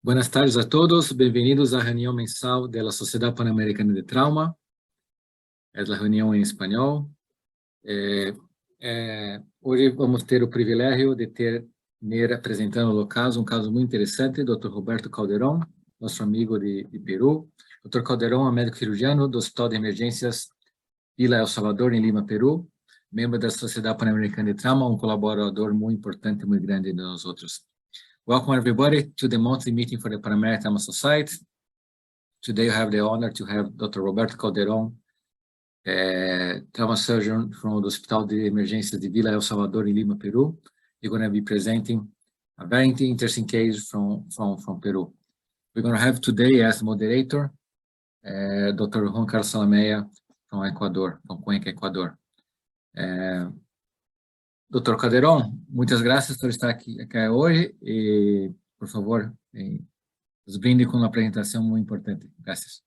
Buenas tardes a todos, bienvenidos a la reunión mensal de la Sociedad Panamericana de Trauma. Es la reunión en español. Hoje vamos ter o privilégio de ter apresentando o caso, caso muito interessante, Dr. Roberto Calderón, nosso amigo de Peru. Dr. Calderón é médico cirurgiano do Hospital de Emergências Vila El Salvador, em Lima, Peru, membro da Sociedade Pan-Americana de Trauma, colaborador muito importante, muito grande de nós outros. Welcome everybody to the monthly meeting for the Pan-American Trauma Society. Today I have the honor to have Dr. Roberto Calderón, trauma surgeon from the Hospital de Emergências de Vila El Salvador in Lima, Peru. You're going to be presenting a very interesting case from Peru. We're going to have today as moderator, Dr. Juan Carlos Salameya from Ecuador, from Cuenca, Ecuador. Dr. Calderón, muchas gracias por estar aqui hoje e, por favor, nos brinde con una presentación muy importante. Gracias.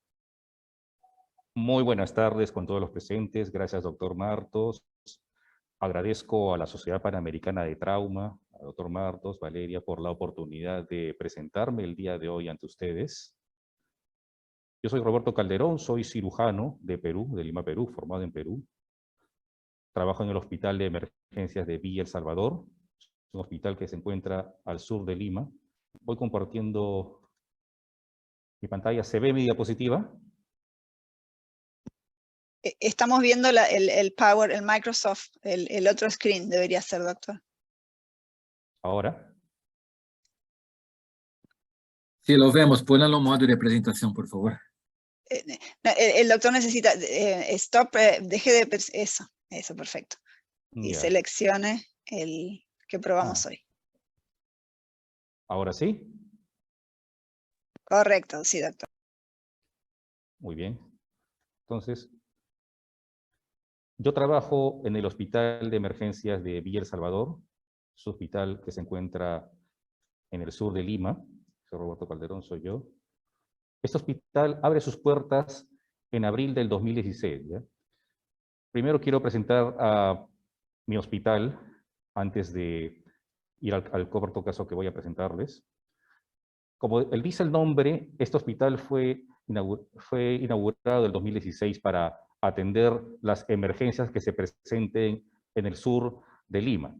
Muy buenas tardes con todos los presentes. Gracias, doctor Martos. Agradezco a la Sociedad Panamericana de Trauma, a doctor Martos, Valeria, por la oportunidad de presentarme el día de hoy ante ustedes. Yo soy Roberto Calderón, soy cirujano de Perú, de Lima, Perú, formado en Perú. Trabajo en el Hospital de Emergencias de Villa El Salvador, un hospital que se encuentra al sur de Lima. Voy compartiendo mi pantalla. ¿Se ve mi diapositiva? Estamos viendo el Power, el Microsoft, el otro screen debería ser, doctor. ¿Ahora? Sí, lo vemos. Ponlo en modo de presentación, por favor. El doctor necesita, stop, deje de, eso, perfecto. Y seleccione el que probamos hoy. ¿Ahora sí? Correcto, sí, doctor. Muy bien. Entonces, yo trabajo en el Hospital de Emergencias de Villa El Salvador, su hospital que se encuentra en el sur de Lima. Soy Roberto Calderón, soy yo. Este hospital abre sus puertas en abril del 2016. ¿Ya? Primero quiero presentar a mi hospital antes de ir al corto caso que voy a presentarles. Como él dice el nombre, este hospital fue inaugurado en el 2016 para atender las emergencias que se presenten en el sur de Lima.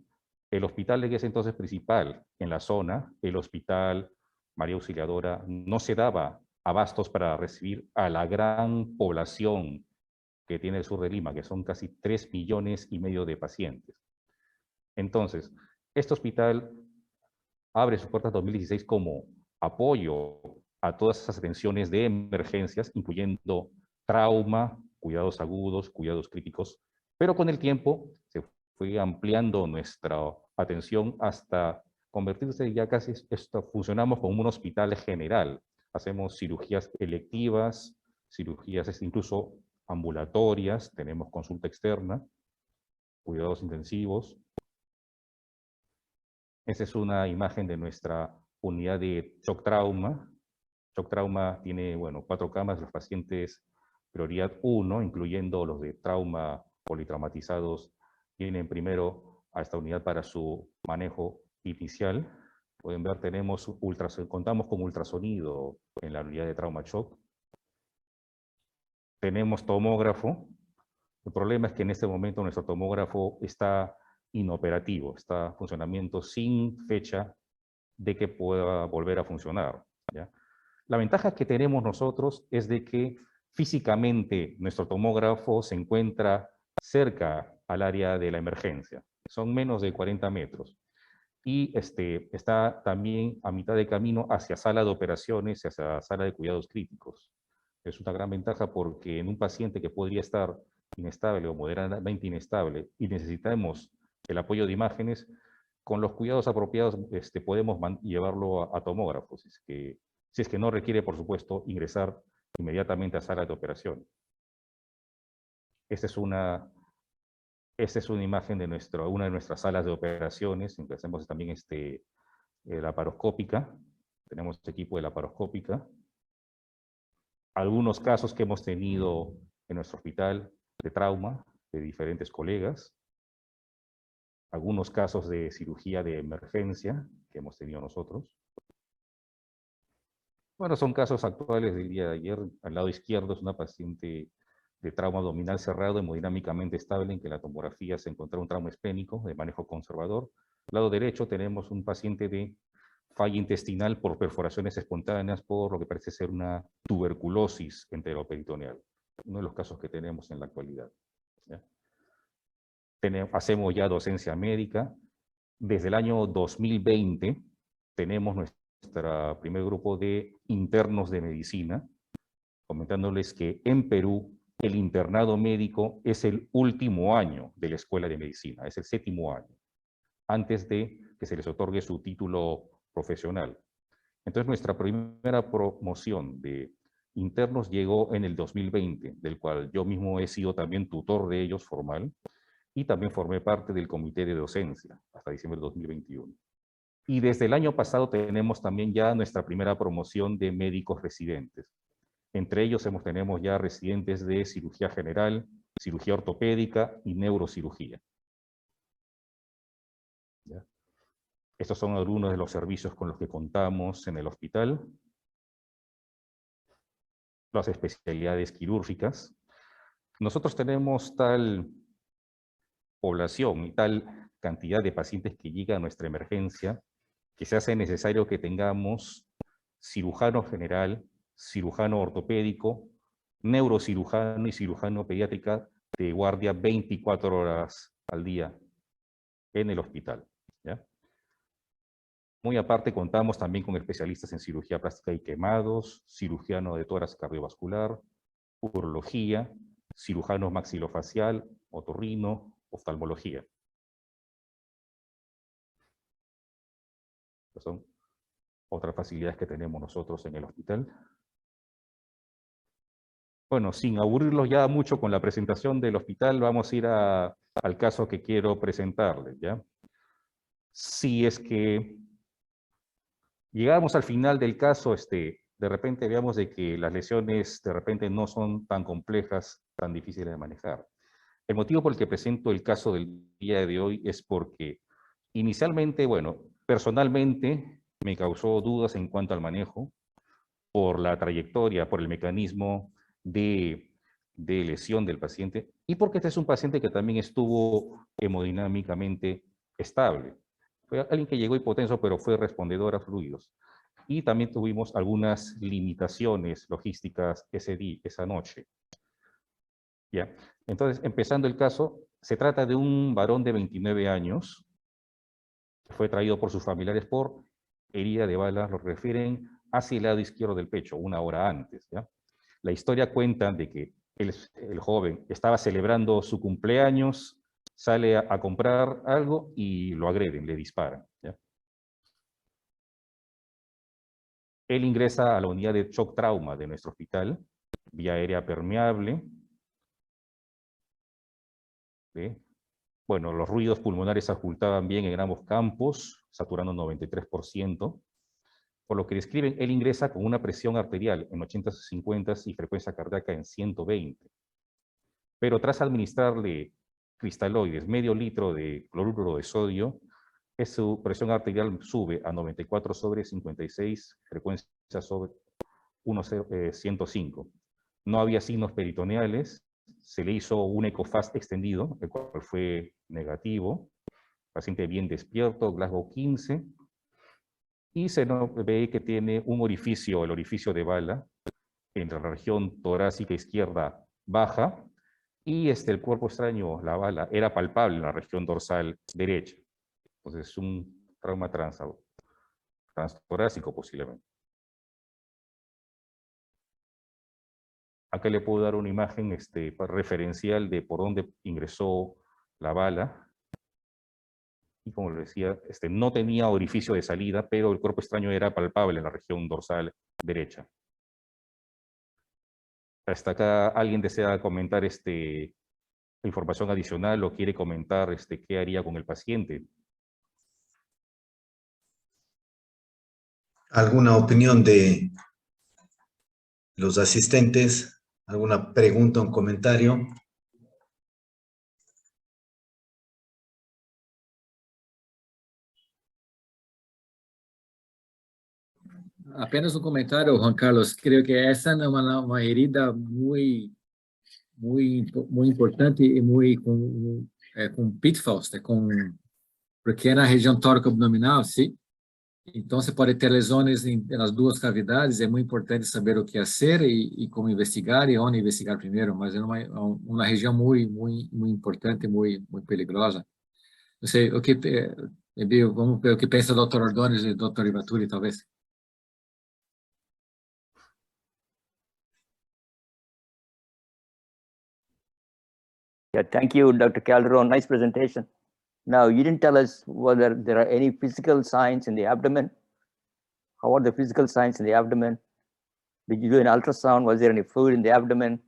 El hospital de ese entonces principal en la zona, el Hospital María Auxiliadora, no se daba abastos para recibir a la gran población que tiene el sur de Lima, que son casi 3,5 millones de pacientes. Entonces, este hospital abre sus puertas en 2016 como apoyo a todas esas atenciones de emergencias, incluyendo trauma, cuidados agudos, cuidados críticos, pero con el tiempo se fue ampliando nuestra atención hasta convertirse ya casi, funcionamos como un hospital general. Hacemos cirugías electivas, cirugías incluso ambulatorias, tenemos consulta externa, cuidados intensivos. Esta es una imagen de nuestra unidad de shock trauma. Shock trauma tiene, 4 camas, los pacientes prioridad 1, incluyendo los de trauma politraumatizados, tienen primero a esta unidad para su manejo inicial. Pueden ver, contamos con ultrasonido en la unidad de trauma shock. Tenemos tomógrafo. El problema es que en este momento nuestro tomógrafo está inoperativo, está en funcionamiento sin fecha de que pueda volver a funcionar. ¿Ya? La ventaja que tenemos nosotros es de que físicamente nuestro tomógrafo se encuentra cerca al área de la emergencia. Son menos de 40 metros. Y está también a mitad de camino hacia sala de operaciones y hacia sala de cuidados críticos. Es una gran ventaja porque en un paciente que podría estar inestable o moderadamente inestable y necesitamos el apoyo de imágenes, con los cuidados apropiados podemos llevarlo a tomógrafos, si es que no requiere, por supuesto, ingresar inmediatamente a sala de operación. Esta es una imagen de una de nuestras salas de operaciones, en que hacemos también laparoscópica. Tenemos equipo de laparoscópica. Algunos casos que hemos tenido en nuestro hospital de trauma, de diferentes colegas. Algunos casos de cirugía de emergencia que hemos tenido nosotros. Bueno, son casos actuales del día de ayer. Al lado izquierdo es una paciente de trauma abdominal cerrado hemodinámicamente estable, en que la tomografía se encontró un trauma esplénico de manejo conservador. Al lado derecho tenemos un paciente de falla intestinal por perforaciones espontáneas por lo que parece ser una tuberculosis enteroperitoneal. Uno de los casos que tenemos en la actualidad. ¿Ya? Hacemos ya docencia médica. Desde el año 2020 tenemos nuestro primer grupo de internos de medicina, comentándoles que en Perú el internado médico es el último año de la escuela de medicina, es el 7º año, antes de que se les otorgue su título profesional. Entonces nuestra primera promoción de internos llegó en el 2020, del cual yo mismo he sido también tutor de ellos formal, y también formé parte del comité de docencia hasta diciembre de 2021. Y desde el año pasado tenemos también ya nuestra primera promoción de médicos residentes. Entre ellos tenemos ya residentes de cirugía general, cirugía ortopédica y neurocirugía. ¿Ya? Estos son algunos de los servicios con los que contamos en el hospital. Las especialidades quirúrgicas. Nosotros tenemos tal población y tal cantidad de pacientes que llegan a nuestra emergencia que se hace necesario que tengamos cirujano general, cirujano ortopédico, neurocirujano y cirujano pediátrica de guardia 24 horas al día en el hospital. ¿Ya? Muy aparte contamos también con especialistas en cirugía plástica y quemados, cirujano de tórax cardiovascular, urología, cirujano maxilofacial, otorrino, oftalmología. Estas son otras facilidades que tenemos nosotros en el hospital. Bueno, sin aburrirlos ya mucho con la presentación del hospital, vamos a ir al caso que quiero presentarles, ¿ya? Si es que llegamos al final del caso, de repente veamos de que las lesiones de repente no son tan complejas, tan difíciles de manejar. El motivo por el que presento el caso del día de hoy es porque inicialmente, bueno, personalmente me causó dudas en cuanto al manejo por la trayectoria, por el mecanismo de lesión del paciente y porque este es un paciente que también estuvo hemodinámicamente estable. Fue alguien que llegó hipotenso, pero fue respondedor a fluidos. Y también tuvimos algunas limitaciones logísticas esa noche. Ya. Entonces, empezando el caso, se trata de un varón de 29 años, que fue traído por sus familiares por herida de bala, lo refieren hacia el lado izquierdo del pecho, una hora antes. ¿Ya? La historia cuenta de que el joven estaba celebrando su cumpleaños, sale a comprar algo y lo agreden, le disparan. ¿Ya? Él ingresa a la unidad de shock trauma de nuestro hospital, vía aérea permeable. ¿Sí? Bueno, los ruidos pulmonares se ocultaban bien en ambos campos, saturando 93%, por lo que describen, él ingresa con una presión arterial en 80/50 y frecuencia cardíaca en 120. Pero tras administrarle cristaloides, medio litro de cloruro de sodio, su presión arterial sube a 94/56, frecuencia sobre 105. No había signos peritoneales, se le hizo un ecofast extendido, el cual fue negativo, paciente bien despierto, Glasgow 15, y se ve que tiene un orificio, el orificio de bala, en la región torácica izquierda baja, y el cuerpo extraño, la bala, era palpable en la región dorsal derecha. Entonces es un trauma transtorácico posiblemente. Acá le puedo dar una imagen referencial de por dónde ingresó la bala. Y como les decía, no tenía orificio de salida, pero el cuerpo extraño era palpable en la región dorsal derecha. Hasta acá, ¿alguien desea comentar información adicional o quiere comentar qué haría con el paciente? ¿Alguna opinión de los asistentes? ¿Alguna pregunta, un comentario? Apenas un comentario, Juan Carlos. Creo que esa es una herida muy importante y muy con pitfalls, porque é na região tóraco-abdominal, sim. Então, você pode ter lesões nas duas cavidades. É muito importante saber o que fazer e como investigar e onde investigar primeiro, mas é uma região muito importante, muito peligrosa. Não sei, vamos ver o que pensa o Dr. Ordonez e o Dr. Ivaturi, talvez. Yeah, thank you, Dr. Calderon. Nice presentation. Now, you didn't tell us whether there are any physical signs in the abdomen. How are the physical signs in the abdomen? Did you do an ultrasound? Was there any fluid in the abdomen?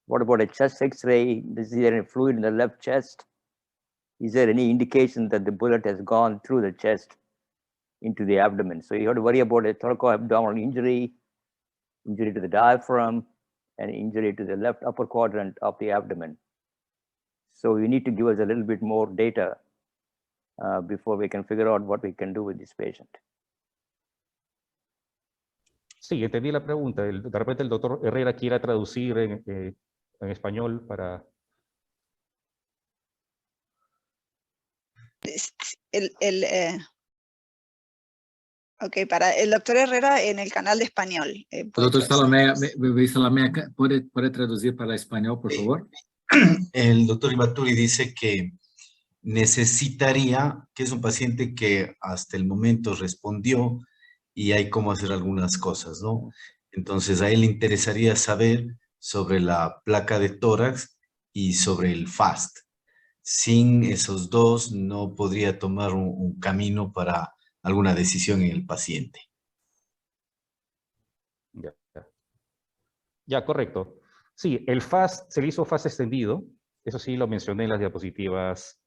What about a chest X-ray? Is there any fluid in the left chest? Is there any indication that the bullet has gone through the chest into the abdomen? So you have to worry about a thoracoabdominal injury, injury to the diaphragm, and injury to the left upper quadrant of the abdomen. So you need to give us a little bit more data before we can figure out what we can do with this patient. Sí, entendí la pregunta. De repente el doctor Herrera quiera traducir en español para... Ok, para el doctor Herrera en el canal de español. Doctor Salamea, ¿puede traducir para español, por favor? El doctor Ivaturi dice que necesitaría, que es un paciente que hasta el momento respondió y hay cómo hacer algunas cosas, ¿no? Entonces a él le interesaría saber sobre la placa de tórax y sobre el FAST. Sin esos dos no podría tomar un camino para alguna decisión en el paciente. Ya, correcto. Sí, el FAST, se le hizo FAST extendido, eso sí lo mencioné en las diapositivas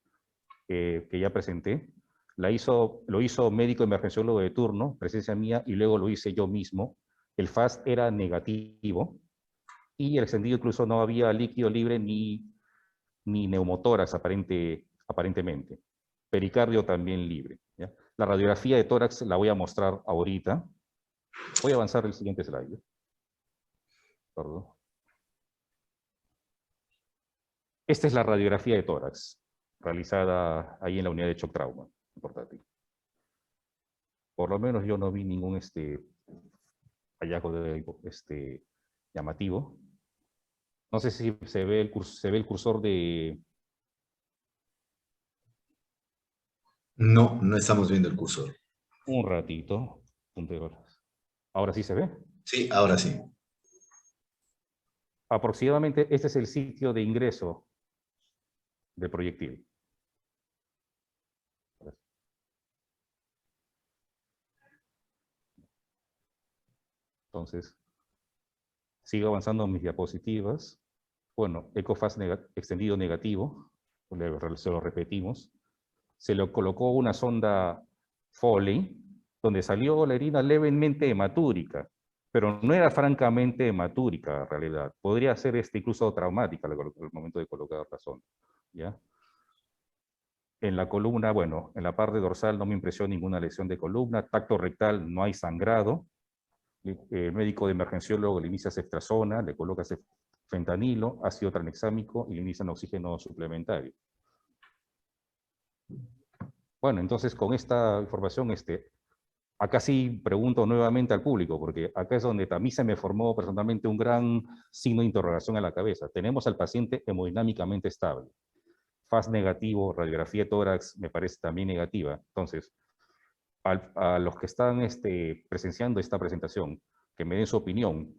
que ya presenté. Lo hizo médico emergenciólogo de turno, presencia mía, y luego lo hice yo mismo. El FAST era negativo y el extendido incluso no había líquido libre ni neumotórax aparentemente. Pericardio también libre, ¿ya? La radiografía de tórax la voy a mostrar ahorita. Voy a avanzar el siguiente slide. Perdón. Esta es la radiografía de tórax, realizada ahí en la unidad de shock trauma portátil. Por lo menos yo no vi ningún hallazgo llamativo. No sé si se ve el cursor de... No, no estamos viendo el cursor. Un ratito. ¿Ahora sí se ve? Sí, ahora sí. Aproximadamente este es el sitio de ingreso del proyectil. Entonces, sigo avanzando en mis diapositivas. Bueno, EcoFast extendido negativo, se lo repetimos. Se le colocó una sonda Foley, donde salió la herida levemente hematúrica, pero no era francamente hematúrica en realidad. Podría ser incluso traumática al momento de colocar la sonda, ¿ya? En la columna, bueno, en la parte dorsal no me impresionó ninguna lesión de columna. Tacto rectal, no hay sangrado. El médico de emergenciólogo le inicia ceftriaxona, le coloca fentanilo, ácido tranexámico y le inician oxígeno suplementario. Bueno, entonces con esta información, acá sí pregunto nuevamente al público, porque acá es donde a mí se me formó personalmente un gran signo de interrogación en la cabeza. Tenemos al paciente hemodinámicamente estable. FAST negativo, radiografía de tórax me parece también negativa. Entonces, a los que están presenciando esta presentación, que me den su opinión.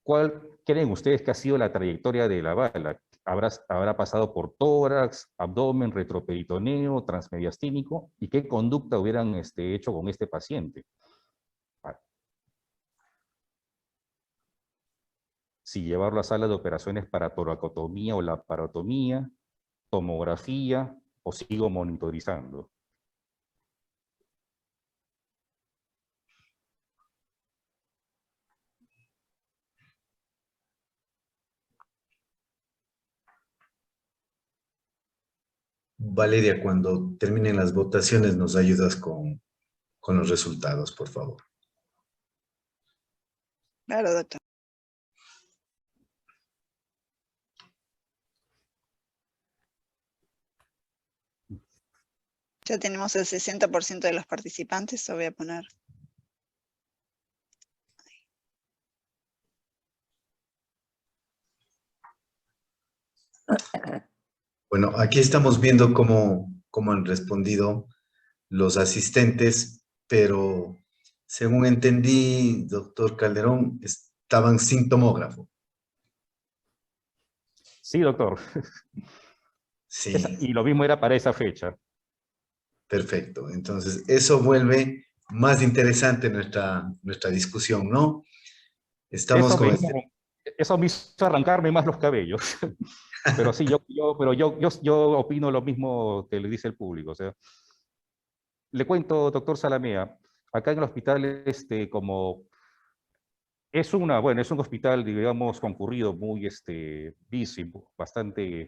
¿Cuál creen ustedes que ha sido la trayectoria de la bala? ¿Habrá pasado por tórax, abdomen, retroperitoneo, transmediastínico? ¿Y qué conducta hubieran hecho con este paciente? Si llevarlo a sala de operaciones para toracotomía o laparotomía, tomografía, o sigo monitorizando. Valeria, cuando terminen las votaciones nos ayudas con los resultados, por favor. Claro, doctor. Ya tenemos el 60% de los participantes, eso voy a poner. Bueno, aquí estamos viendo cómo han respondido los asistentes, pero según entendí, doctor Calderón, estaban sin tomógrafo. Sí, doctor. Sí, Y lo mismo era para esa fecha. perfecto. Entonces, eso vuelve más interesante nuestra discusión, ¿no? Estamos Eso con eso me hizo arrancarme más los cabellos. Pero sí, yo opino lo mismo que le dice el público. O sea, le cuento, doctor Zalamea, acá en el hospital, como es un hospital, digamos, concurrido, muy busy,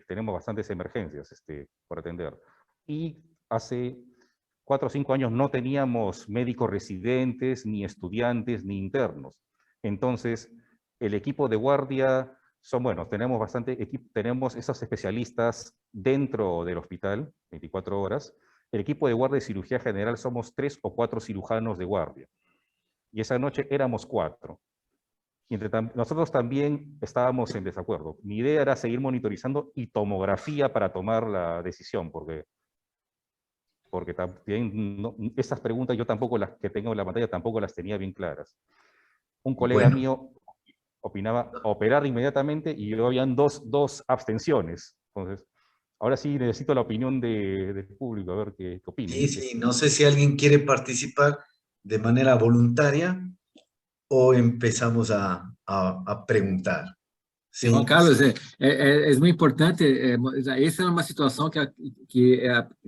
tenemos bastantes emergencias por atender. Y hace 4 o 5 años no teníamos médicos residentes, ni estudiantes, ni internos. Entonces, el equipo de guardia tenemos esos especialistas dentro del hospital, 24 horas. El equipo de guardia y cirugía general somos 3 o 4 cirujanos de guardia. Y esa noche éramos 4. Y nosotros también estábamos en desacuerdo. Mi idea era seguir monitorizando y tomografía para tomar la decisión, porque también estas preguntas yo tampoco, las que tengo en la pantalla, tampoco las tenía bien claras. Un colega mío opinaba operar inmediatamente y habían dos abstenciones. Entonces, ahora sí necesito la opinión del público, a ver qué opinen. Sí, no sé si alguien quiere participar de manera voluntaria o empezamos a preguntar. Sí, Juan Carlos, es muy importante, essa é uma situação que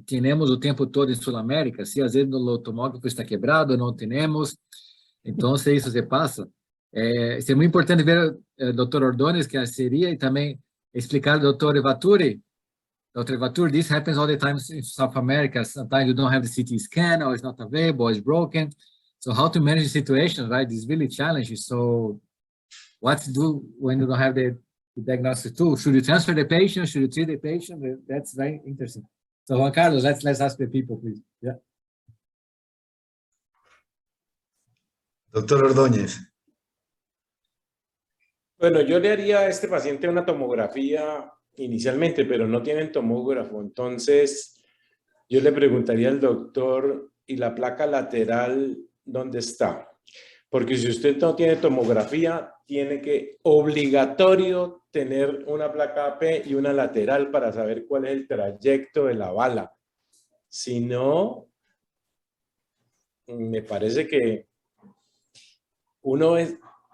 temos o tempo todo em Sul-América, se às vezes o tomógrafo está quebrado, não temos, então se isso se passa. É muito importante ver o Dr. Ordonez, que seria, e também explicar ao Dr. Evaturi. Dr. Evaturi, this happens all the time in South America, sometimes you don't have the CT scan, or it's not available, or it's broken. So how to manage the situation, right, is really challenging. So what to do when you don't have the diagnostic tool? Should you transfer the patient? Should you treat the patient? That's very interesting. So Juan Carlos, let's ask the people, please. Yeah. Doctor Ordóñez. Bueno, yo le haría a este paciente una tomografía inicialmente, pero no tienen tomógrafo. Entonces, yo le preguntaría al doctor, ¿y la placa lateral dónde está? Porque si usted no tiene tomografía, tiene que obligatorio tener una placa AP y una lateral para saber cuál es el trayecto de la bala. Si no, me parece que uno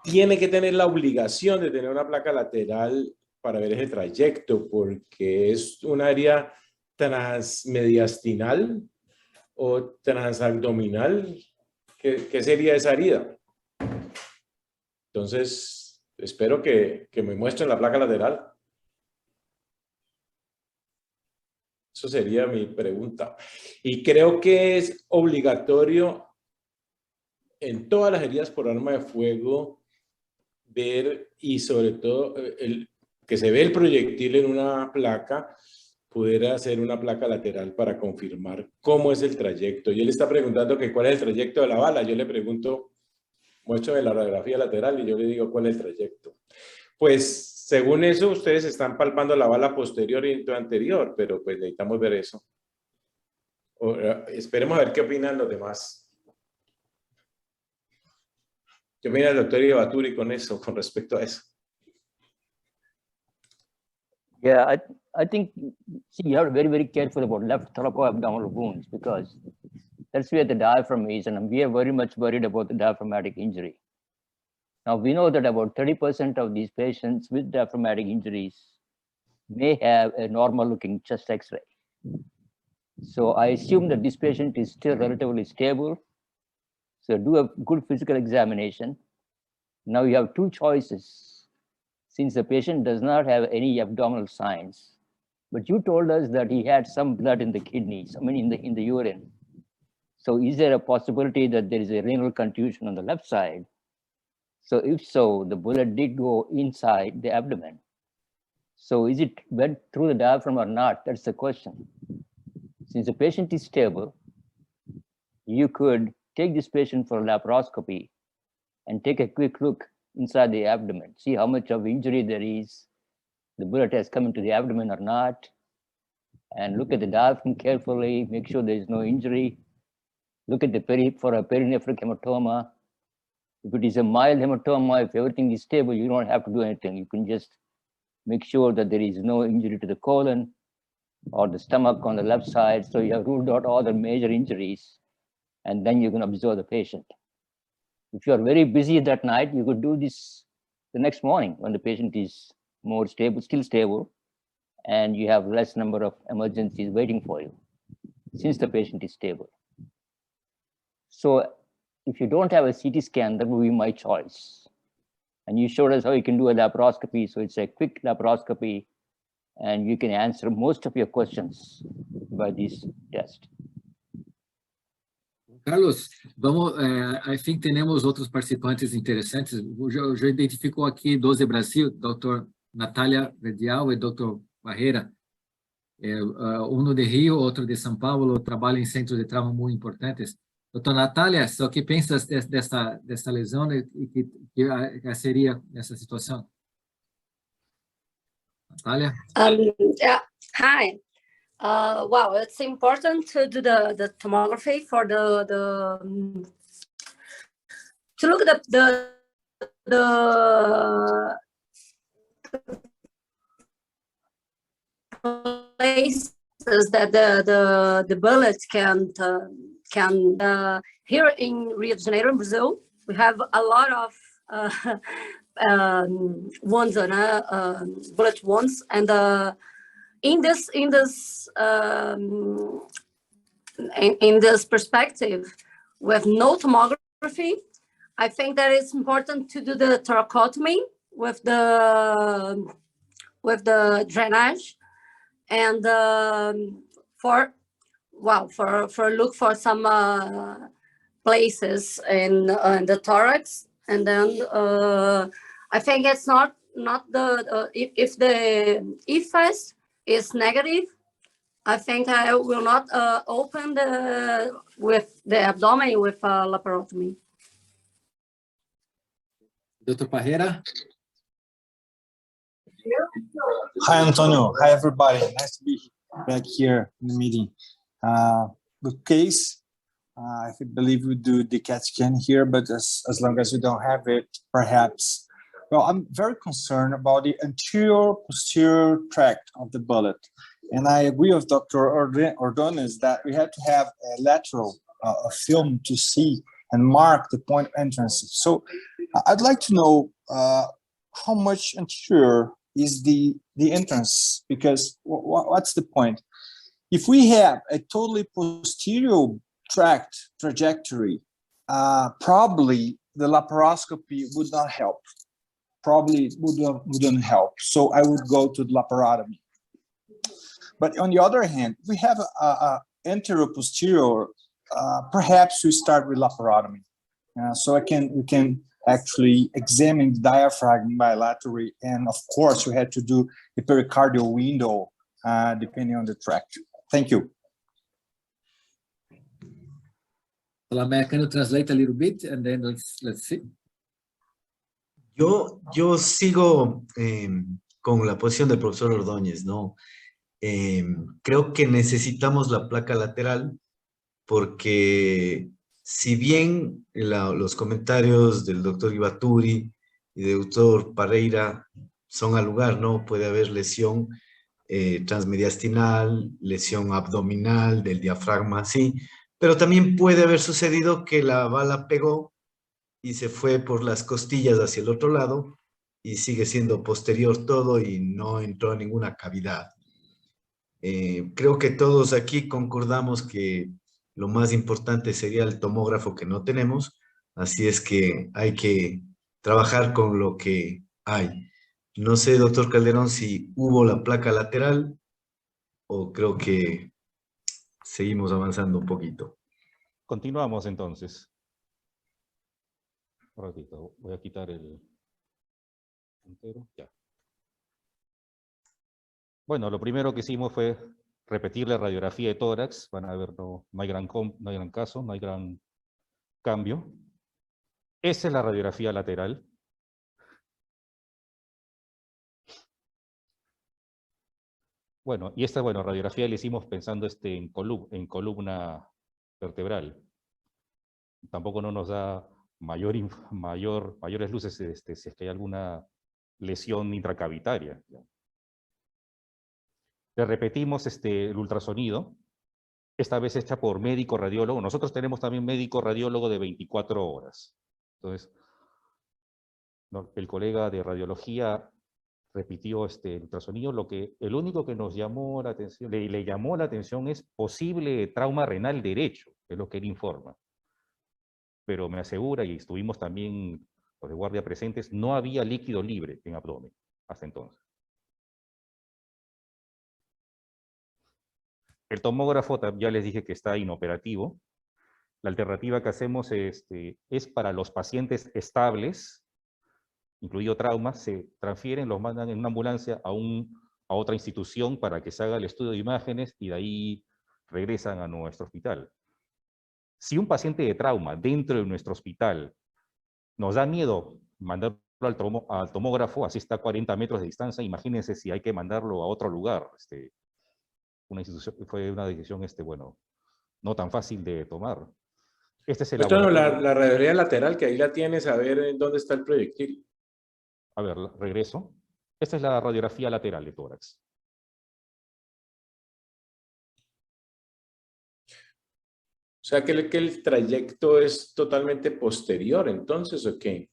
tiene que tener la obligación de tener una placa lateral para ver ese trayecto, porque es un área transmediastinal o transabdominal. ¿Qué sería esa herida? Entonces, espero que me muestren la placa lateral. Eso sería mi pregunta. Y creo que es obligatorio en todas las heridas por arma de fuego ver, y sobre todo que se ve el proyectil en una placa, poder hacer una placa lateral para confirmar cómo es el trayecto. Y él está preguntando que cuál es el trayecto de la bala. Yo le pregunto, muéstrame la radiografía lateral y yo le digo cuál es el trayecto. Pues según eso, ustedes están palpando la bala posterior y anterior, pero pues necesitamos ver eso. Esperemos a ver qué opinan los demás. ¿Qué opina el doctor Evaturi con eso, con respecto a eso? Yeah, I think, see, you have to be very, very careful about left thoracoabdominal wounds, because that's where the diaphragm is, and we are very much worried about the diaphragmatic injury. Now, we know that about 30% of these patients with diaphragmatic injuries may have a normal-looking chest X-ray. So I assume that this patient is still relatively stable. So do a good physical examination. Now you have 2 choices. Since the patient does not have any abdominal signs, but you told us that he had some blood in the kidneys, I mean in the urine. So is there a possibility that there is a renal contusion on the left side? So if so, the bullet did go inside the abdomen. So is it went through the diaphragm or not? That's the question. Since the patient is stable, you could take this patient for laparoscopy and take a quick look inside the abdomen, see how much of injury there is, the bullet has come into the abdomen or not, and look at the diaphragm carefully, make sure there is no injury. Look at the for a perinephric hematoma. If it is a mild hematoma, if everything is stable, you don't have to do anything. You can just make sure that there is no injury to the colon or the stomach on the left side. So you have ruled out all the major injuries, and then you can observe the patient. If you are very busy that night, you could do this the next morning when the patient is more stable, still stable, and you have less number of emergencies waiting for you, since the patient is stable. So if you don't have a CT scan, that would be my choice. And you showed us how you can do a laparoscopy. So it's a quick laparoscopy, and you can answer most of your questions by this test. Carlos, vamos, I think temos outros participantes interessantes. Já identificou aqui 12 Brasil, Dr. Natália Verdial e Dr. Barreira. Um de Rio, outro de São Paulo, trabalham em centros de trauma muito importantes. Doutor Natália, o que pensas dessa lesão e que seria essa situação? Natália? Yeah. Hi. Wow, it's important to do the tomography for to look at the places that the bullets can here in Rio de Janeiro, in Brazil, we have a lot of wounds on bullet wounds, and in this perspective, with no tomography, I think that it's important to do the thoracotomy with the drainage, and look for some places in the thorax, and then I think it's not the if the EFAS is negative, I think I will not open with the abdomen with laparotomy. Dr. Barreira? Hi, Antonio. Hi, everybody. Nice to be back here in the meeting. Good case. I believe we do the CAT scan here, but as long as we don't have it, perhaps. Well, I'm very concerned about the anterior-posterior tract of the bullet. And I agree with Dr. Ordonez that we have to have a lateral film to see and mark the point of entrance. So I'd like to know how much anterior is the entrance, because what's the point? If we have a totally posterior tract trajectory, probably the laparoscopy would not help. Probably wouldn't help. So I would go to the laparotomy. But on the other hand, we have a anterior-posterior, perhaps we start with laparotomy. So we can actually examine the diaphragm bilaterally, and of course we had to do the pericardial window depending on the tract. Thank you. Salame, can you translate a little bit and then let's see? Yo sigo con la posición del profesor Ordóñez, ¿no? Creo que necesitamos la placa lateral porque si bien los comentarios del doctor Ibaturi y del doctor Parreira son al lugar, ¿no? Puede haber lesión transmediastinal, lesión abdominal del diafragma, sí, pero también puede haber sucedido que la bala pegó y se fue por las costillas hacia el otro lado y sigue siendo posterior todo y no entró a ninguna cavidad. Creo que todos aquí concordamos que lo más importante sería el tomógrafo que no tenemos, así es que hay que trabajar con lo que hay. No sé, doctor Calderón, si hubo la placa lateral o creo que seguimos avanzando un poquito. Continuamos entonces. Un ratito, voy a quitar el puntero. Ya. Bueno, lo primero que hicimos fue repetir la radiografía de tórax. Van a ver, no hay gran caso, no hay gran cambio. Esa es la radiografía lateral. Bueno, y esta radiografía la hicimos pensando en columna vertebral. Tampoco no nos da mayores luces si es que hay alguna lesión intracavitaria. Le repetimos el ultrasonido, esta vez hecha por médico radiólogo. Nosotros tenemos también médico radiólogo de 24 horas. Entonces, el colega de radiología repitió el ultrasonido. El único que nos llamó la atención, le llamó la atención es posible trauma renal derecho, es lo que él informa. Pero me asegura, y estuvimos también los de guardia presentes, no había líquido libre en abdomen hasta entonces. El tomógrafo ya les dije que está inoperativo. La alternativa que hacemos es para los pacientes estables, incluido traumas, se transfieren, los mandan en una ambulancia a otra institución para que se haga el estudio de imágenes y de ahí regresan a nuestro hospital. Si un paciente de trauma dentro de nuestro hospital nos da miedo mandarlo al tomógrafo, así está a 40 metros de distancia, imagínense si hay que mandarlo a otro lugar. Fue una decisión, no tan fácil de tomar. Este es el laboratorio. La radiografía lateral, que ahí la tienes, a ver en dónde está el proyectil. A ver, regreso. Esta es la radiografía lateral de tórax. O sea, que el trayecto es totalmente posterior, entonces, ¿o qué?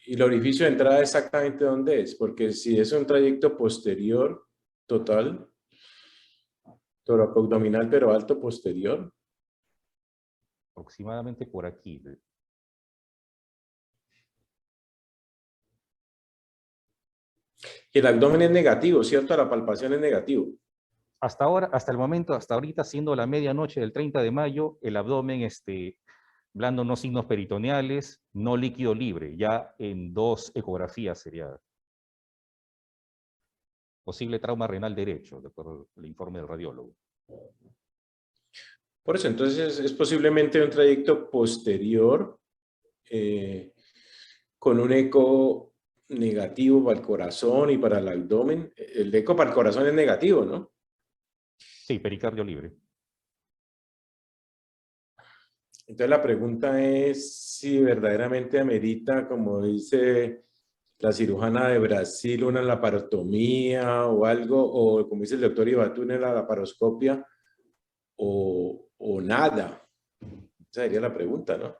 ¿Y el orificio de entrada exactamente dónde es? Porque si es un trayecto posterior total, toracoabdominal pero alto posterior. Aproximadamente por aquí. Y el abdomen es negativo, ¿cierto? La palpación es negativo. Hasta ahorita, siendo la medianoche del 30 de mayo, el abdomen blando, no signos peritoneales, no líquido libre. Ya en 2 ecografías sería posible trauma renal derecho, de acuerdo al informe del radiólogo. Por eso, entonces es posiblemente un trayecto posterior con un eco negativo para el corazón y para el abdomen. El eco para el corazón es negativo, ¿no? Sí, pericardio libre. Entonces la pregunta es si verdaderamente amerita, como dice la cirujana de Brasil, una laparotomía o algo, o como dice el doctor Ibatún, la laparoscopia, o nada. Esa sería la pregunta, ¿no?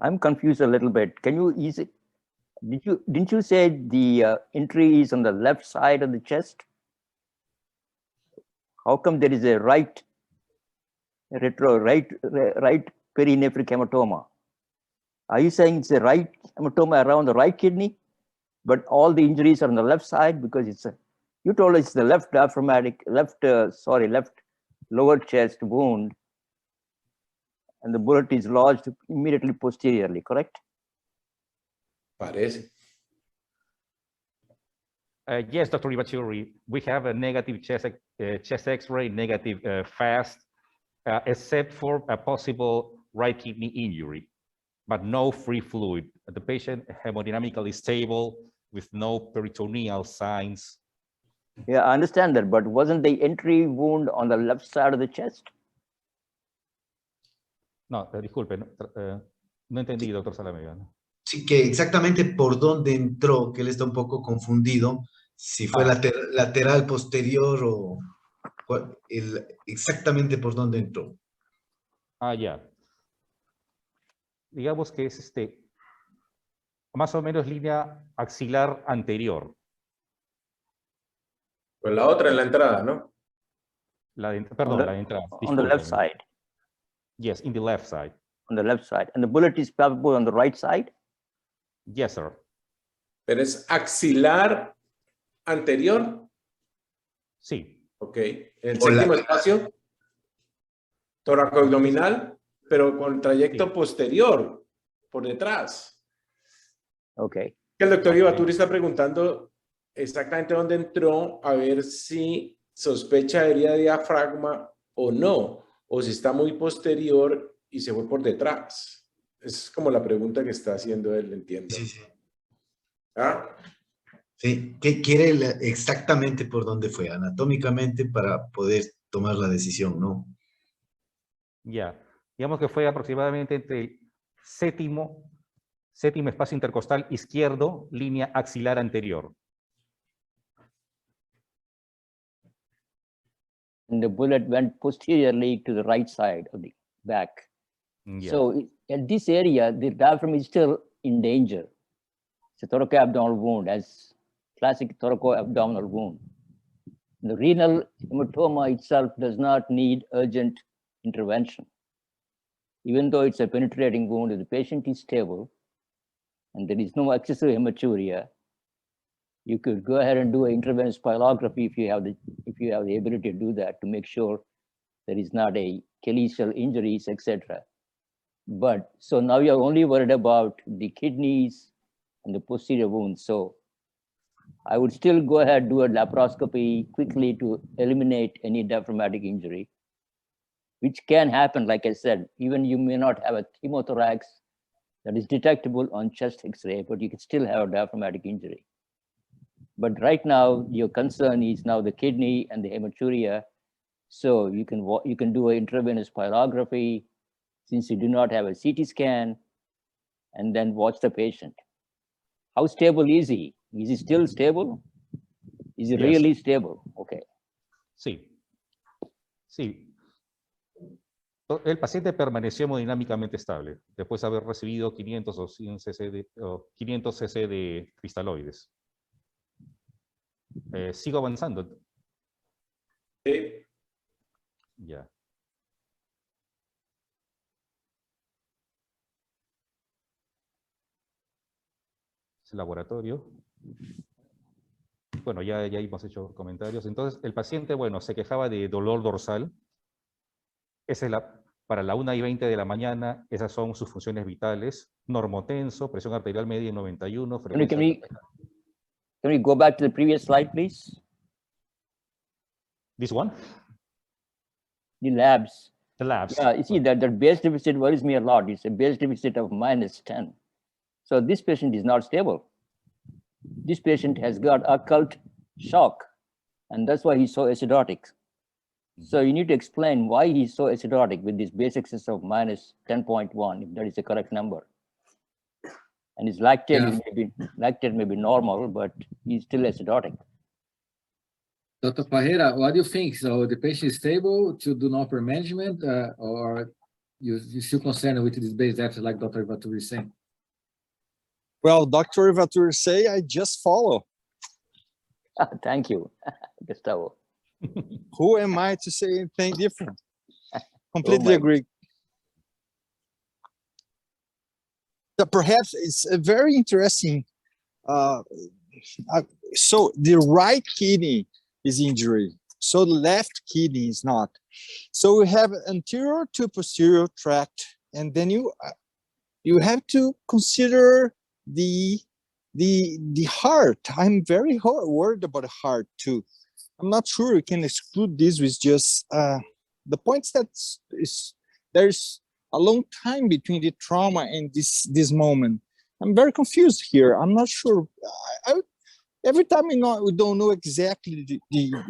I'm confused a little bit. Can you easy? Didn't you say the entry is on the left side of the chest? How come there is a right perinephric hematoma? Are you saying it's a right hematoma around the right kidney, but all the injuries are on the left side? Because you told us it's the left lower chest wound, and the bullet is lodged immediately posteriorly, correct? Parece. Yes, Dr. Ibaturi, we have a negative chest X-ray, negative fast, except for a possible right kidney injury, but no free fluid. The patient hemodynamically stable with no peritoneal signs. Yeah, I understand that, but wasn't the entry wound on the left side of the chest? No, disculpe, no entendí, doctor Salamega. Sí, que exactamente por dónde entró, que él está un poco confundido, si fue lateral, posterior o exactamente por dónde entró. Ya. Digamos que es más o menos línea axilar anterior. Pues la otra en la entrada, ¿no? La entrada. On the left side. Yes, in the left side. On the left side. And the bullet is palpable on the right side? Yes, sir. Pero es axilar anterior. Sí. Ok. En el séptimo espacio, toracoabdominal, pero con trayecto posterior, por detrás. Okay. El doctor Ibaturi está preguntando exactamente dónde entró, a ver si sospecha de herida de diafragma o no, o si está muy posterior y se fue por detrás. Es como la pregunta que está haciendo él, entiendo. Sí, sí. ¿Ah? Sí, ¿qué quiere exactamente por dónde fue anatómicamente para poder tomar la decisión, no? Ya. Digamos que fue aproximadamente entre el séptimo espacio intercostal izquierdo, línea axilar anterior. And the bullet went posteriorly to the right side of the back. Ya. So at this area, the diaphragm is still in danger. It's a thoracoabdominal wound, as classic thoracoabdominal wound. The renal hematoma itself does not need urgent intervention. Even though it's a penetrating wound, if the patient is stable and there is no excessive hematuria, you could go ahead and do an intravenous pyelography if you have the ability to do that, to make sure there is not a chelicial injuries, etc. But so now you're only worried about the kidneys and the posterior wounds. So I would still go ahead, do a laparoscopy quickly to eliminate any diaphragmatic injury, which can happen, like I said. Even you may not have a pneumothorax that is detectable on chest X-ray, but you can still have a diaphragmatic injury. But right now, your concern is now the kidney and the hematuria. So you can do an intravenous pyelography, since you do not have a CT scan, and then watch the patient. How stable is he? Is he still stable? Is he really stable? Okay. Sí. Sí. El paciente permaneció hemodinámicamente estable después de haber recibido 500 o 100 500 cc de cristaloides. Sigo avanzando. Sí. Ya. El laboratorio. Bueno, ya hemos hecho comentarios. Entonces, el paciente, bueno, se quejaba de dolor dorsal. Esa es para la 1:20 de la mañana, esas son sus funciones vitales. Normotenso, presión arterial media en 91. Can we go back to the previous slide, please? This one? The labs. The labs. Yeah, you see that base deficit worries me a lot. It's a base deficit of -10. So this patient is not stable. This patient has got occult shock, and that's why he's so acidotic. So you need to explain why he's so acidotic with this base excess of -10.1, if that is the correct number. And his lactate, may be normal, but he's still acidotic. Dr. Parreira, what do you think? So the patient is stable to do upper management, or you still concerned with this base deficit, like Dr. Ivaturi is saying? Well, Dr. Ivaturi say, I just follow. Thank you, Gustavo. Who am I to say anything different? Completely agree. So perhaps it's a very interesting. So the right kidney is injured, so the left kidney is not. So we have anterior to posterior tract, and then you have to consider the heart. I'm very worried about the heart too. I'm not sure we can exclude this with just the points that there's a long time between the trauma and this moment. I'm very confused here. I'm not sure. Every time we don't know exactly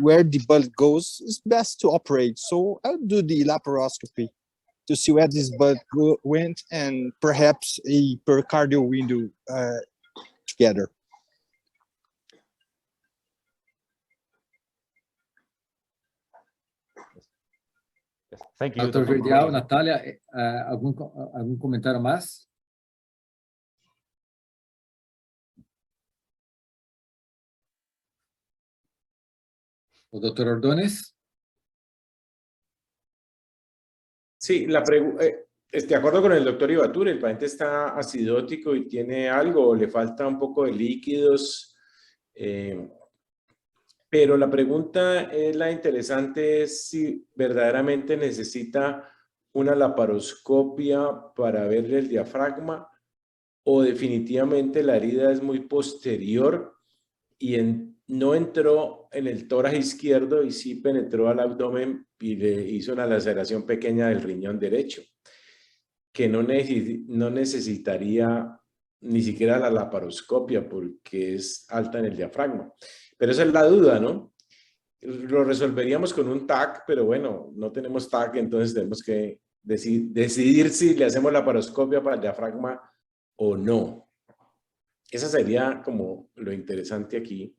where the blood goes, it's best to operate. So I'll do the laparoscopy to see where this blood went, and perhaps a pericardial window together. Thank you, Dr. Verdial, Natália, algum comentário mais? O Dr. Ordóñez? Sí, de acuerdo con el doctor Ibaturi, el paciente está acidótico y tiene algo, le falta un poco de líquidos, Pero la pregunta es la interesante, es si verdaderamente necesita una laparoscopia para ver el diafragma o definitivamente la herida es muy posterior y no entró en el tórax izquierdo y sí penetró al abdomen y le hizo una laceración pequeña del riñón derecho, que no necesitaría ni siquiera la laparoscopia porque es alta en el diafragma. Pero esa es la duda, ¿no? Lo resolveríamos con un TAC, pero bueno, no tenemos TAC, entonces tenemos que decidir si le hacemos laparoscopia para el diafragma o no. Esa sería como lo interesante aquí.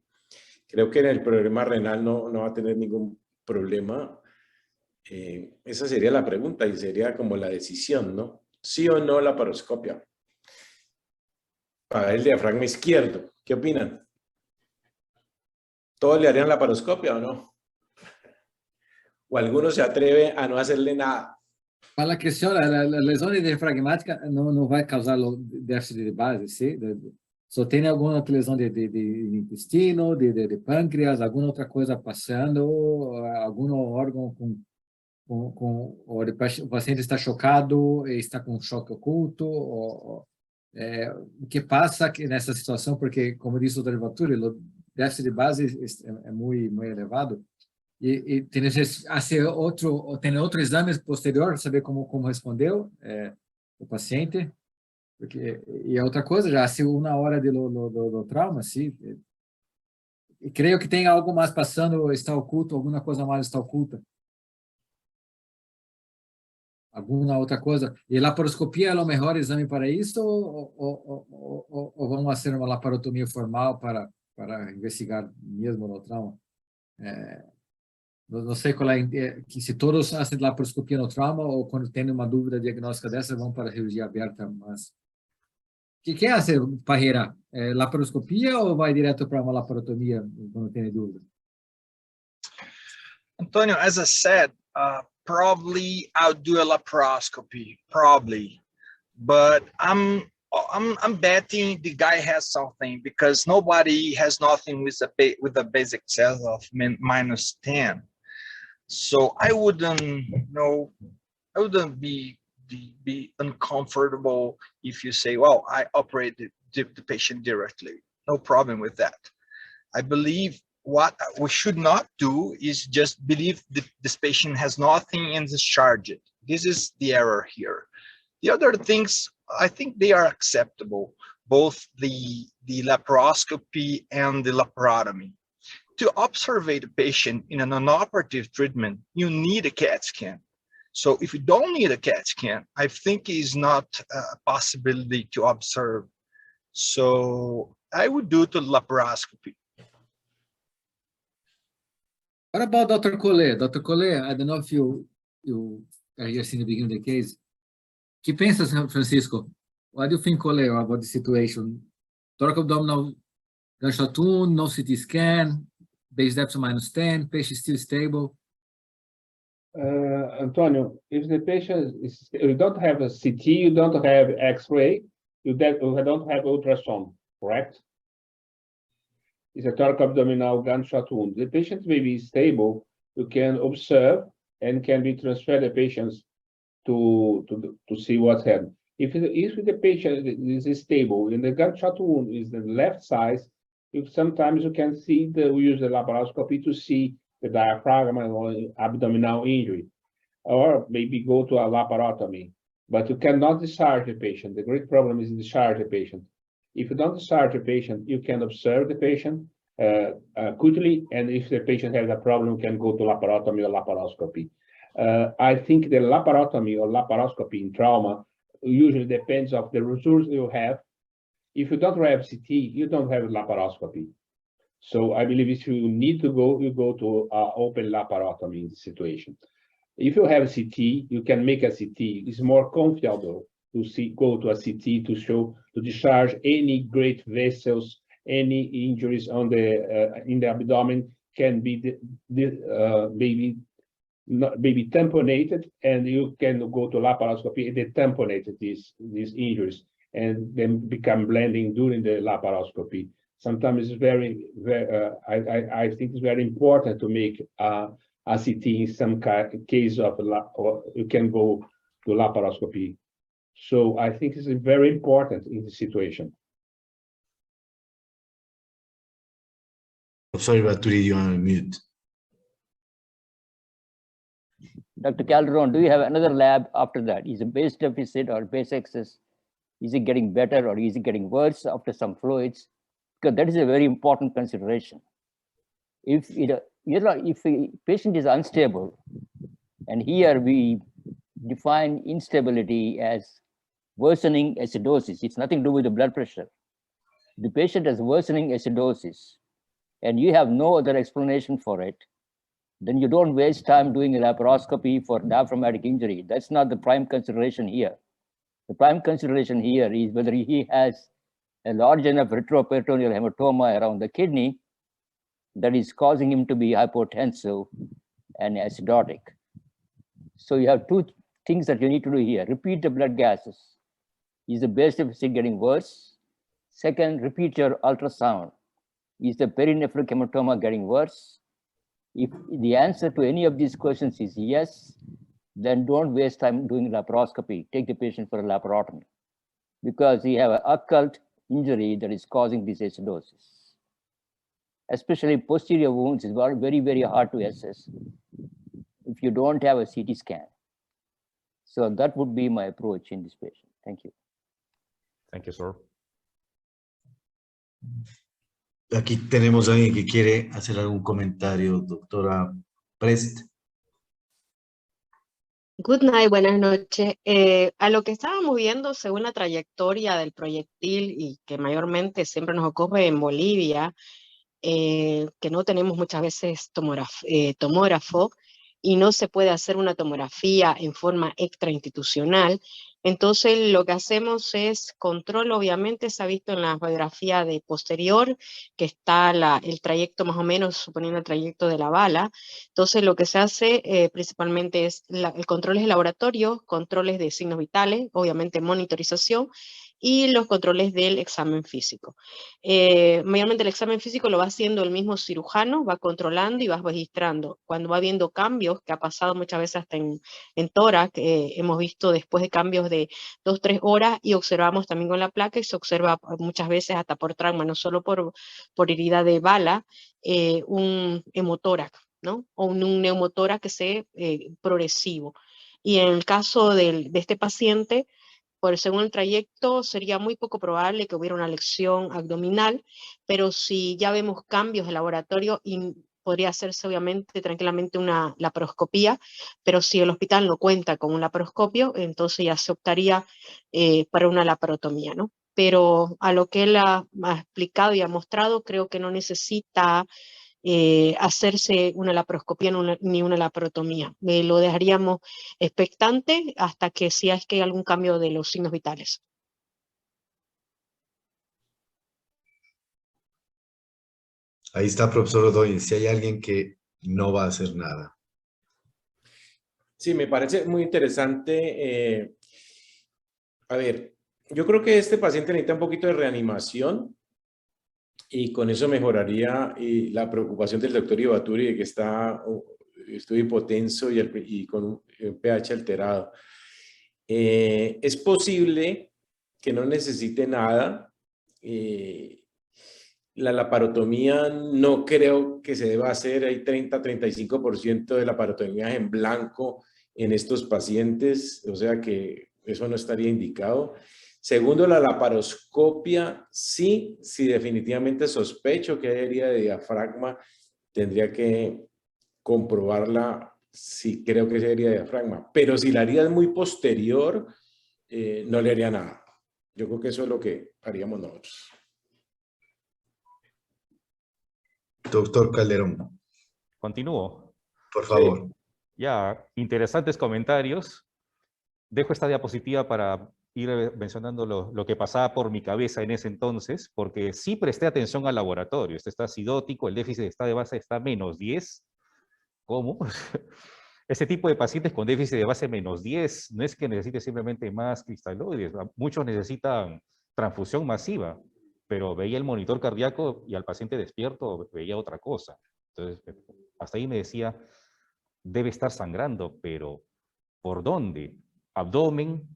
Creo que en el problema renal no va a tener ningún problema. Esa sería la pregunta y sería como la decisión, ¿no? Sí o no laparoscopia para el diafragma izquierdo. ¿Qué opinan? ¿Todos le harían laparoscopia o no? ¿O alguno se atreve a no hacerle nada? Para a questão, a lesão diafragmática não vai causar déficit de base, sim? Só tem alguma outra lesão de intestino, de pâncreas, alguma outra coisa passando, algum órgão o paciente está chocado, está com choque oculto, o que passa nessa situação, porque, como disse o Dr. Vaturi, o déficit de base é muito elevado, e tem outro exame posterior, saber como respondeu o paciente, porque, e outra coisa, já se uma hora do trauma, sim, e creio que tem algo mais passando, está oculto, alguma coisa mais está oculta. Alguma outra coisa. E a laparoscopia é o melhor exame para isso, ou vamos fazer uma laparotomia formal para investigar mesmo no trauma? Não sei qual se todos fazem laparoscopia no trauma ou quando tem uma dúvida diagnóstica dessa vão para a cirurgia aberta, mas quem hace Parreira? Laparoscopia ou vai direto para uma laparotomia quando tem dúvida? Antonio, as I said, probably I'll do a laparoscopy, probably, but I'm betting the guy has something because nobody has nothing with a basic size of -10. So I wouldn't be uncomfortable if you say, well, I operated the patient directly. No problem with that. I believe what we should not do is just believe that this patient has nothing and discharge it. This is the error here. The other things, I think they are acceptable, both the laparoscopy and the laparotomy. To observe the patient in a non-operative treatment, you need a CAT scan. So if you don't need a CAT scan, I think it's not a possibility to observe. So I would do the laparoscopy. What about Dr. Collet? Dr. Collet, I don't know if you are here since the beginning of the case. Que pensa, Francisco? What do you think, Collet, about the situation? Thoracoabdominal gunshot wound, no CT scan, base depth -10, patient still stable. Antonio, if the patient you don't have a CT, you don't have X-ray, you don't have ultrasound, correct? It's a thoracoabdominal gunshot wound. The patient may be stable. You can observe and can be transferred the patients to see what's happened. If the patient is stable and the gunshot wound is the left side, sometimes you can see we use the laparoscopy to see the diaphragm or abdominal injury, or maybe go to a laparotomy. But you cannot discharge the patient. The great problem is discharge the patient. If you don't discharge the patient, you can observe the patient quickly, and if the patient has a problem, you can go to laparotomy or laparoscopy. I think the laparotomy or laparoscopy in trauma usually depends on the resources you have. If you don't have CT, you don't have laparoscopy. So I believe if you need to go, you go to open laparotomy situation. If you have CT, you can make a CT. It's more comfortable to go to a CT to discharge any great vessels, any injuries on in the abdomen can be maybe tamponated, and you can go to laparoscopy and they tamponate these injuries and then become blending during the laparoscopy. sometimes it's very, I think it's very important to make a CT in some case of, or you can go to laparoscopy. So I think it's very important in this situation. Sorry, Vaturi, you are on mute. Dr. Calderon, do you have another lab after that? Is it base deficit or base excess? Is it getting better or is it getting worse after some fluids? Because that is a very important consideration. If a patient is unstable, and here we define instability as worsening acidosis, it's nothing to do with the blood pressure. The patient has worsening acidosis, and you have no other explanation for it, then you don't waste time doing a laparoscopy for diaphragmatic injury. That's not the prime consideration here. The prime consideration here is whether he has a large enough retroperitoneal hematoma around the kidney that is causing him to be hypotensive and acidotic. So you have two things that you need to do here. Repeat the blood gases. Is the base deficit getting worse? Second, repeat your ultrasound. Is the perinephric hematoma getting worse? If the answer to any of these questions is yes, then don't waste time doing laparoscopy. Take the patient for a laparotomy because you have an occult injury that is causing this acidosis. Especially posterior wounds is very, very hard to assess if you don't have a CT scan. So that would be my approach in this patient. Thank you. Thank you, sir. Aquí tenemos a alguien que quiere hacer algún comentario, doctora Prest. Good night, buenas noches. A lo que estábamos viendo según la trayectoria del proyectil y que mayormente siempre nos ocupa en Bolivia, que no tenemos muchas veces tomógrafo y no se puede hacer una tomografía en forma extrainstitucional. Entonces lo que hacemos es control, obviamente se ha visto en la radiografía de posterior que está el trayecto más o menos, suponiendo el trayecto de la bala. Entonces lo que se hace principalmente es el control de laboratorio, controles de signos vitales, obviamente monitorización, y los controles del examen físico. Mayormente el examen físico lo va haciendo el mismo cirujano, va controlando y va registrando. Cuando va viendo cambios, que ha pasado muchas veces hasta en tórax, hemos visto después de cambios de 2-3 horas y observamos también con la placa y se observa muchas veces hasta por trauma, no solo por herida de bala, un hemotórax, ¿no? O un neumotórax que sea progresivo. Y en el caso de este paciente, según el trayecto, sería muy poco probable que hubiera una lesión abdominal, pero si ya vemos cambios de laboratorio, podría hacerse obviamente tranquilamente una laparoscopía, pero si el hospital no cuenta con un laparoscopio, entonces ya se optaría para una laparotomía, ¿no? Pero a lo que él ha explicado y ha mostrado, creo que no necesita hacerse una laparoscopía ni una laparotomía. Lo dejaríamos expectante hasta que si es que hay algún cambio de los signos vitales. Ahí está, profesor Ordóñez, si hay alguien que no va a hacer nada. Sí, me parece muy interesante. A ver, yo creo que este paciente necesita un poquito de reanimación y con eso mejoraría la preocupación del doctor Ibaturi de que estoy hipotenso y con un pH alterado. Es posible que no necesite nada. La laparotomía no creo que se deba hacer. Hay 30-35% de laparotomías en blanco en estos pacientes, o sea que eso no estaría indicado. Segundo, la laparoscopia, sí, si definitivamente sospecho que hay herida de diafragma, tendría que comprobarla si creo que es herida de diafragma. Pero si la herida es muy posterior, no le haría nada. Yo creo que eso es lo que haríamos nosotros. Doctor Calderón. Continúo. Por favor. Sí. Ya, interesantes comentarios. Dejo esta diapositiva para ir mencionando lo que pasaba por mi cabeza en ese entonces, porque sí presté atención al laboratorio. Este está acidótico, el déficit de base está -10. ¿Cómo? Ese tipo de pacientes con déficit de base -10 no es que necesite simplemente más cristaloides, muchos necesitan transfusión masiva. pero veía el monitor cardíaco y al paciente despierto veía otra cosa. Entonces, hasta ahí me decía, debe estar sangrando, pero ¿por dónde? Abdomen,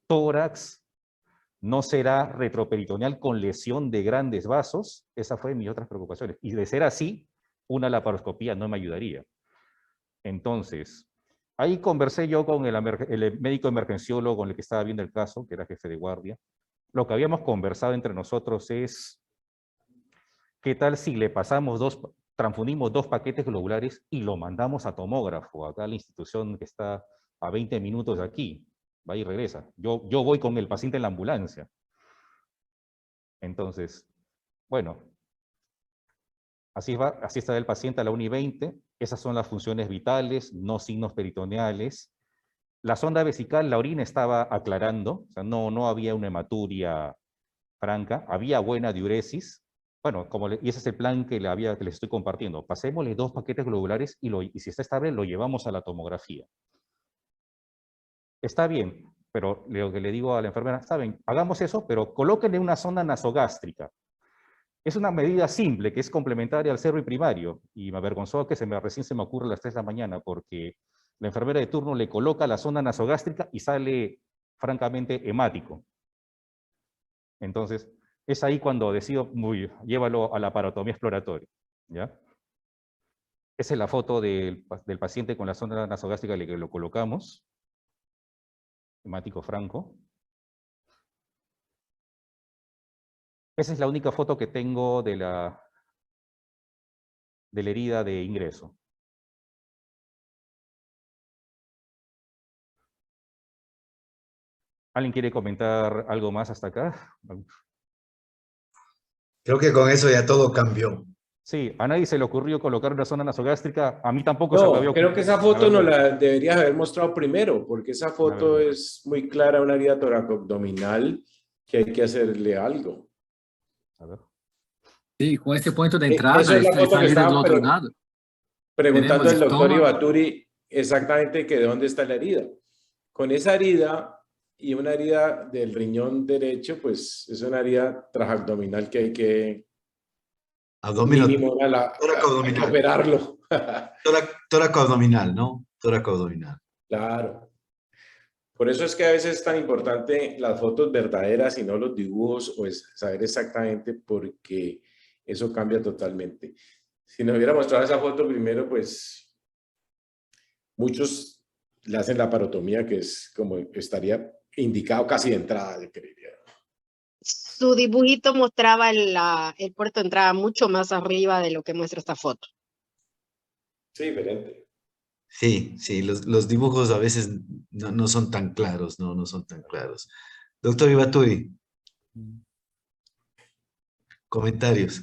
tórax, no será retroperitoneal con lesión de grandes vasos. Esa fue mis otras preocupaciones. Y de ser así, una laparoscopía no me ayudaría. Entonces, ahí conversé yo con el médico emergenciólogo con el que estaba viendo el caso, que era jefe de guardia. Lo que habíamos conversado entre nosotros es, ¿qué tal si le pasamos transfundimos 2 paquetes globulares y lo mandamos a tomógrafo, acá a la institución que está a 20 minutos de aquí? Va y regresa. Yo voy con el paciente en la ambulancia. Entonces, bueno, así está el paciente a la 1:20. Esas son las funciones vitales, no signos peritoneales. La sonda vesical, la orina estaba aclarando, o sea, no había una hematuria franca, había buena diuresis. Bueno, y ese es el plan que les estoy compartiendo. Pasémosle 2 paquetes globulares y si está estable, lo llevamos a la tomografía. Está bien, pero lo que le digo a la enfermera, saben, hagamos eso, pero colóquenle una sonda nasogástrica. Es una medida simple, que es complementaria al cerro y primario, y me avergonzó que recién se me ocurre a las 3 de la mañana, porque la enfermera de turno le coloca la sonda nasogástrica y sale francamente hemático. Entonces, es ahí cuando decido, llévalo a la parotomía exploratoria, ¿ya? Esa es la foto del paciente con la sonda nasogástrica que lo colocamos. Hemático franco. Esa es la única foto que tengo de la herida de ingreso. ¿Alguien quiere comentar algo más hasta acá? Creo que con eso ya todo cambió. Sí, a nadie se le ocurrió colocar una zona nasogástrica, a mí tampoco se me había ocurrido. Creo que esa foto nos la deberías haber mostrado primero, porque esa foto es muy clara, una herida toracoabdominal que hay que hacerle algo. A ver. Sí, con este punto de entrada, Esa es la foto que del otro lado. Preguntando al doctor estómago. Ibaturi exactamente que de dónde está la herida. Con esa herida y una herida del riñón derecho, pues es una herida transabdominal que hay que mínimo operarlo. Toracoabdominal, ¿no? Toracoabdominal. Claro. Por eso es que a veces es tan importante las fotos verdaderas y no los dibujos, o saber exactamente, porque eso cambia totalmente. Si nos hubiera mostrado esa foto primero, pues muchos le hacen la parotomía, que es como estaría indicado casi de entrada, yo creería. Su dibujito mostraba el puerto de entrada mucho más arriba de lo que muestra esta foto. Sí, diferente. Sí, los dibujos a veces no son tan claros, no son tan claros. Doctor Ibaturi, comentarios.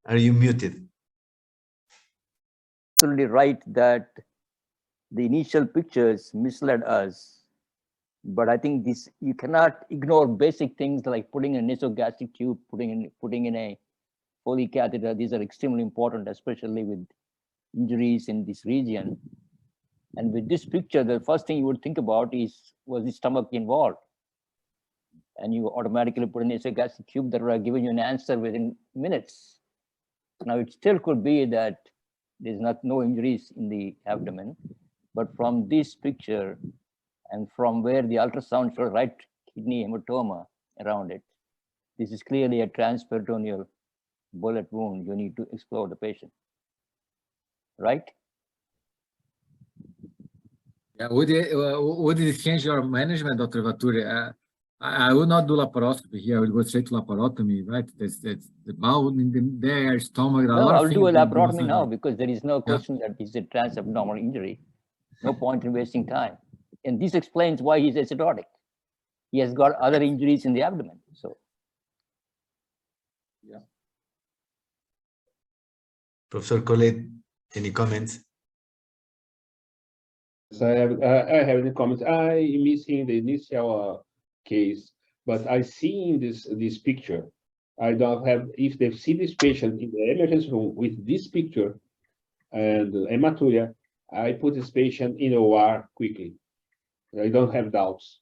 Are you muted? Absolutely right that the initial pictures misled us, but I think you cannot ignore basic things like putting a nasogastric tube, putting in a Foley catheter. These are extremely important, especially with injuries in this region. And with this picture, the first thing you would think about was the stomach involved? And you automatically put an nasogastric tube that would have given you an answer within minutes. Now, it still could be that there's no injuries in the abdomen, but from this picture and from where the ultrasound showed right kidney hematoma around it, this is clearly a transperitoneal bullet wound. You need to explore the patient, right? Yeah, would it change your management, Dr. Ibaturi? I will not do laparoscopy here. I will go straight to laparotomy, right? That's the bowel in their stomach. No, I'll do a laparotomy now because there is no question that it's a transabdominal injury. No point in wasting time. And this explains why he's acidotic. He has got other injuries in the abdomen. So, yeah. Professor Collet, any comments? So I have any comments. I'm missing the initial case, but I see in this picture. I don't have, if they see this patient in the emergency room with this picture and hematuria, I put this patient in OR quickly. I don't have doubts.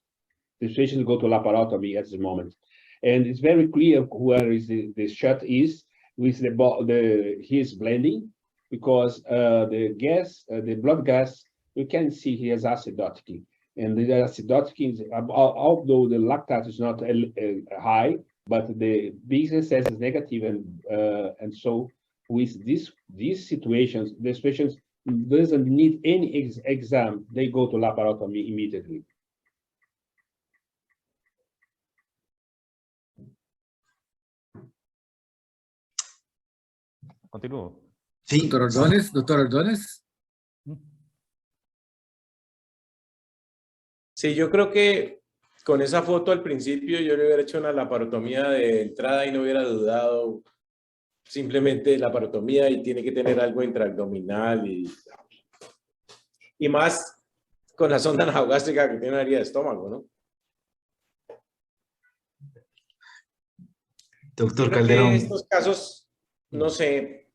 the patient go to laparotomy at this moment. And it's very clear where is the shot is with his blending, because the gas, the blood gas, you can see he has acidotic. And the acidotic is, although the lactate is not high, but the BSS is negative, and so with these situations, these patients doesn't need any exam, they go to laparotomy immediately. Continúo. Sí. Doctor Ordóñez. Sí, yo creo que con esa foto al principio yo le hubiera hecho una laparotomía de entrada y no hubiera dudado. Simplemente laparotomía y tiene que tener algo intraabdominal y más con la sonda nasogástrica que tiene una herida de estómago, ¿no? Doctor Calderón. En estos casos, no sé,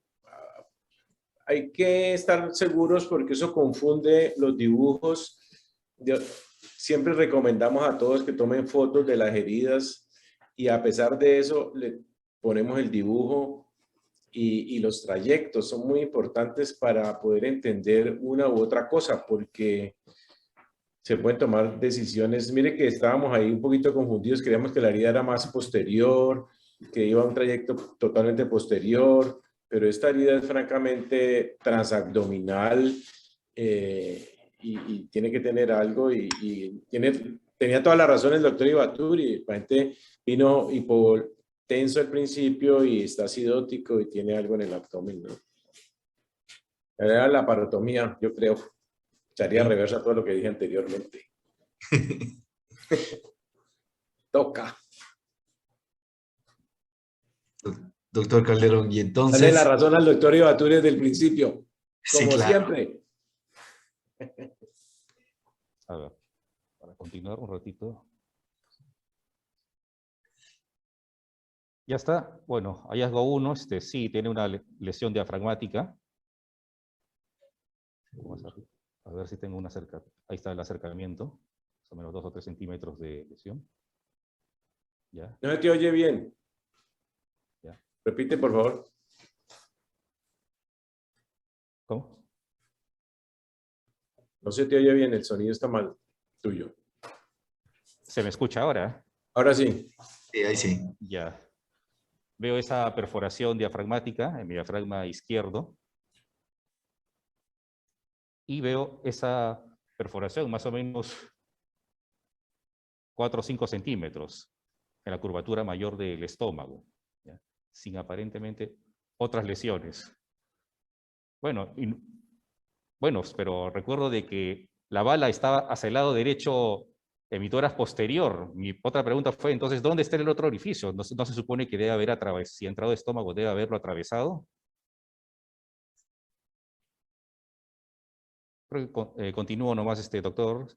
hay que estar seguros porque eso confunde los dibujos. Siempre recomendamos a todos que tomen fotos de las heridas y a pesar de eso le ponemos el dibujo y los trayectos son muy importantes para poder entender una u otra cosa porque se pueden tomar decisiones. Mire que estábamos ahí un poquito confundidos, creíamos que la herida era más posterior, que iba a un trayecto totalmente posterior, pero esta herida es francamente transabdominal y tiene que tener algo y tenía toda la razón el doctor Ibaturi. El paciente vino hipotenso al principio y está acidótico y tiene algo en el abdomen, ¿no? Era la laparotomía, yo creo. Echaría reversa todo lo que dije anteriormente. Toca. Doctor Calderón, y entonces... Dale la razón al doctor Ibaturi desde el principio, como sí, claro. siempre. A ver, para continuar un ratito. Ya está. Bueno, hallazgo 1, sí, tiene una lesión diafragmática. Vamos a ver si tengo una ahí está el acercamiento. Más o menos 2 o 3 centímetros de lesión. ¿Ya? No se te oye bien. ¿Ya? Repite, por favor. ¿Cómo? No se te oye bien, el sonido está mal, tuyo. ¿Se me escucha ahora? Ahora sí. Sí, ahí sí. Ya. Veo esa perforación diafragmática en mi diafragma izquierdo. Y veo esa perforación más o menos 4 o 5 centímetros en la curvatura mayor del estómago, ¿ya? Sin aparentemente otras lesiones. Bueno, pero recuerdo de que la bala estaba hacia el lado derecho en mi tórax posterior. Mi otra pregunta fue, entonces, ¿dónde está el otro orificio? ¿No se supone que debe haber atravesado, si ha entrado de estómago, debe haberlo atravesado? Continúo nomás, doctor.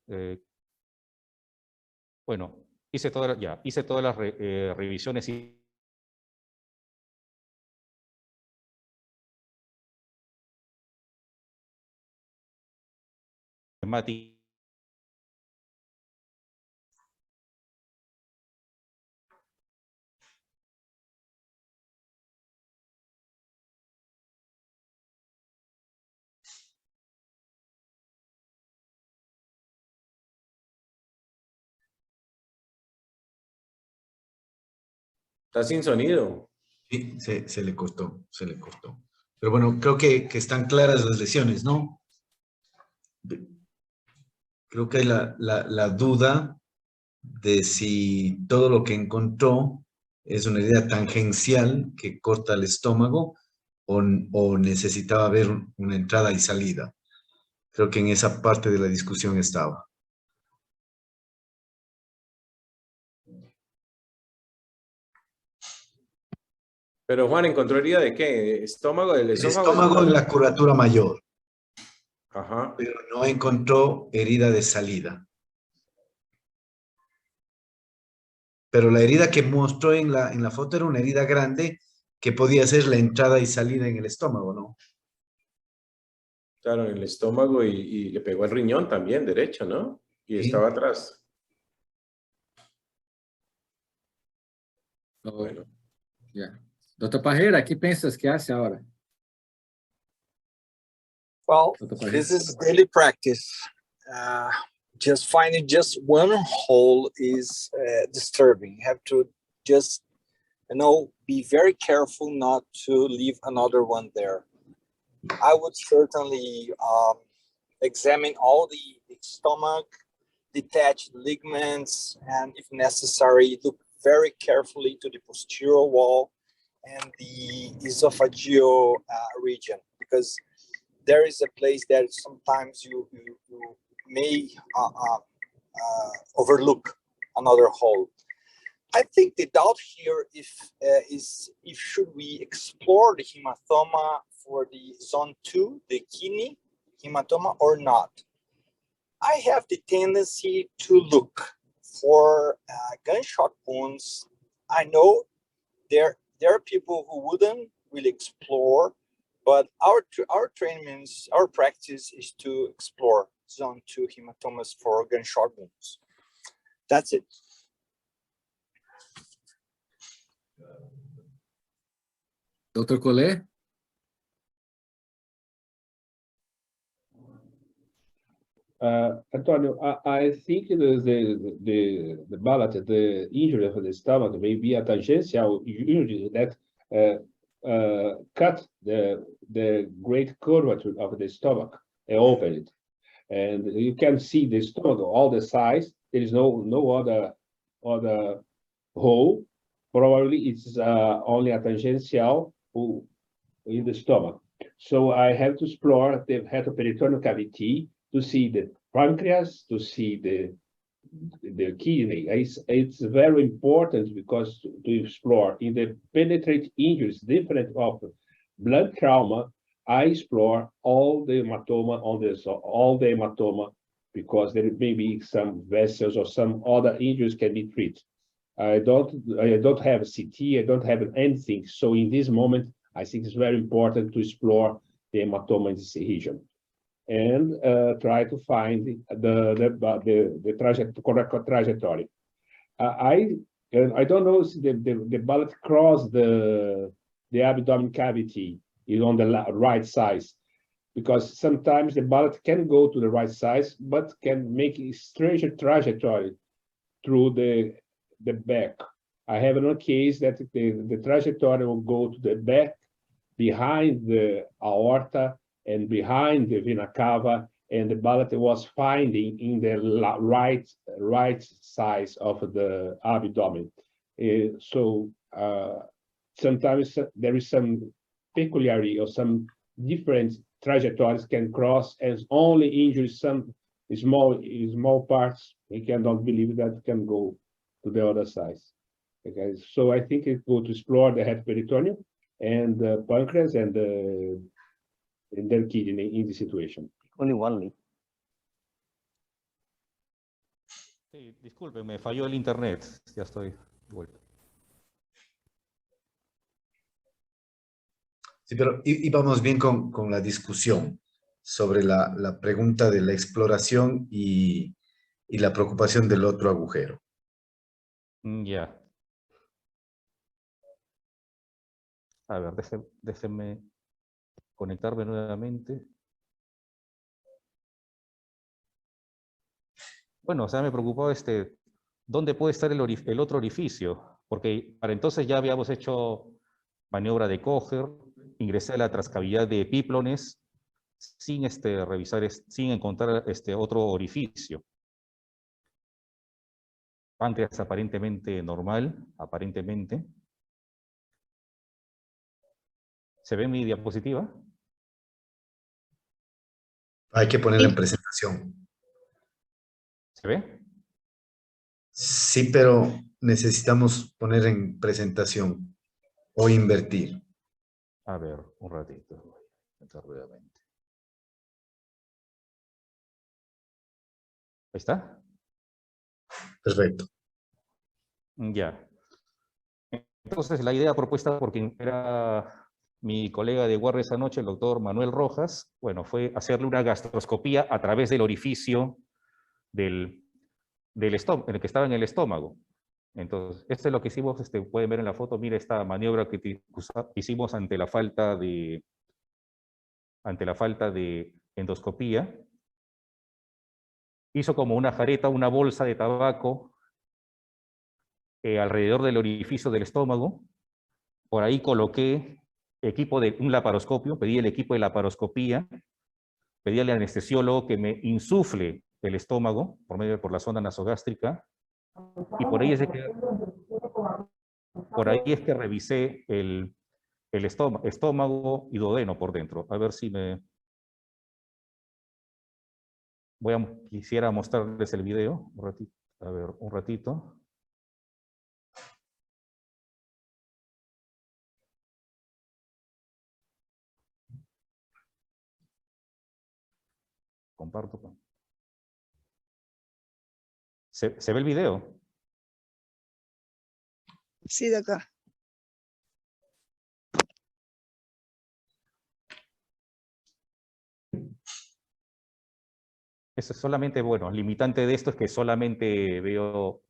Bueno, hice todas las revisiones sistemáticas. Está sin sonido. Sí, se le cortó, se le cortó. Pero bueno, creo que están claras las lesiones, ¿no? Creo que hay la duda de si todo lo que encontró es una herida tangencial que corta el estómago o necesitaba ver una entrada y salida. Creo que en esa parte de la discusión estaba. Pero Juan, ¿encontró herida de qué? ¿Estómago? ¿Del esófago? El estómago en la curvatura mayor. Ajá. Pero no encontró herida de salida. Pero la herida que mostró en la foto era una herida grande que podía ser la entrada y salida en el estómago, ¿no? Claro, en el estómago y le pegó el riñón también, derecho, ¿no? Y Sí. estaba atrás. Bueno. Yeah. Dr. Parreira, ¿qué piensas que hace ahora? Well, Dr. Parreira? this is daily practice. Just finding just one hole is disturbing. You have to just, be very careful not to leave another one there. I would certainly examine all the stomach, detach ligaments, and if necessary, look very carefully to the posterior wall and the esophageal region, because there is a place that sometimes you may overlook another hole. I think the doubt here is if should we explore the hematoma for the zone 2, the kidney hematoma, or not. I have the tendency to look for gunshot wounds. I know there are people who wouldn't really explore, but our trainings, our practice is to explore zone 2 hematomas for gunshot wounds. That's it. Dr. Collet? Antonio, I think the ballot, the injury of the stomach may be a tangential injury that cut the great curvature of the stomach and open it. And you can see the stomach, all the size. There is no other hole. Probably it's only a tangential hole in the stomach. So I have to explore the hepatoperitoneal cavity to see the pancreas, to see the kidney. It's very important because to explore in the penetrate injuries, different of blood trauma, I explore all the hematoma all the hematoma, because there may be some vessels or some other injuries can be treated. I don't have a CT, I don't have anything. So in this moment, I think it's very important to explore the hematoma in this region and try to find the correct trajectory. I don't know if the bullet crossed the abdomen cavity is on the right side, because sometimes the bullet can go to the right side, but can make a strange trajectory through the back. I have another case that the trajectory will go to the back, behind the aorta and behind the vena cava, and the bullet was finding in the right side of the abdomen. So sometimes there is some peculiarity or some different trajectories can cross and only injure some small parts. We cannot believe that can go to the other side. Okay, so I think it will to explore the hepatoperitoneum and the pancreas and their kidney in this situation. Only one lead. Sí, disculpe, me falló el internet. Ya estoy de vuelta. Sí, pero íbamos bien con la discusión sobre la pregunta de la exploración y la preocupación del otro agujero. Ya. A ver, déjenme conectarme nuevamente. Bueno, o sea, me preocupó ¿dónde puede estar el otro orificio? Porque para entonces ya habíamos hecho maniobra de Kocher, ingresé a la transcavidad de epíplones sin revisar, sin encontrar otro orificio. Páncreas aparentemente normal, aparentemente. ¿Se ve mi diapositiva? Hay que ponerla en presentación. ¿Se ve? Sí, pero necesitamos poner en presentación o invertir. A ver, un ratito. Voy a intentar nuevamente. ¿Ahí está? Perfecto. Ya. Entonces, la idea propuesta por quien era mi colega de guardia esa noche, el doctor Manuel Rojas, bueno, fue hacerle una gastroscopía a través del orificio del estómago, en el que estaba en el estómago. Entonces, esto es lo que hicimos, pueden ver en la foto, mira esta maniobra que hicimos ante la falta de endoscopía. Hizo como una jareta, una bolsa de tabaco alrededor del orificio del estómago. Por ahí coloqué un laparoscopio, pedí el equipo de laparoscopía, pedí al anestesiólogo que me insufle el estómago por la zona nasogástrica, y por ahí es que revisé el estómago y duodeno por dentro. A ver si quisiera mostrarles el video, un ratito. A ver, un ratito. Comparto. ¿Se ve el video? Sí, doctor. Eso es solamente, bueno, limitante de esto es que solamente veo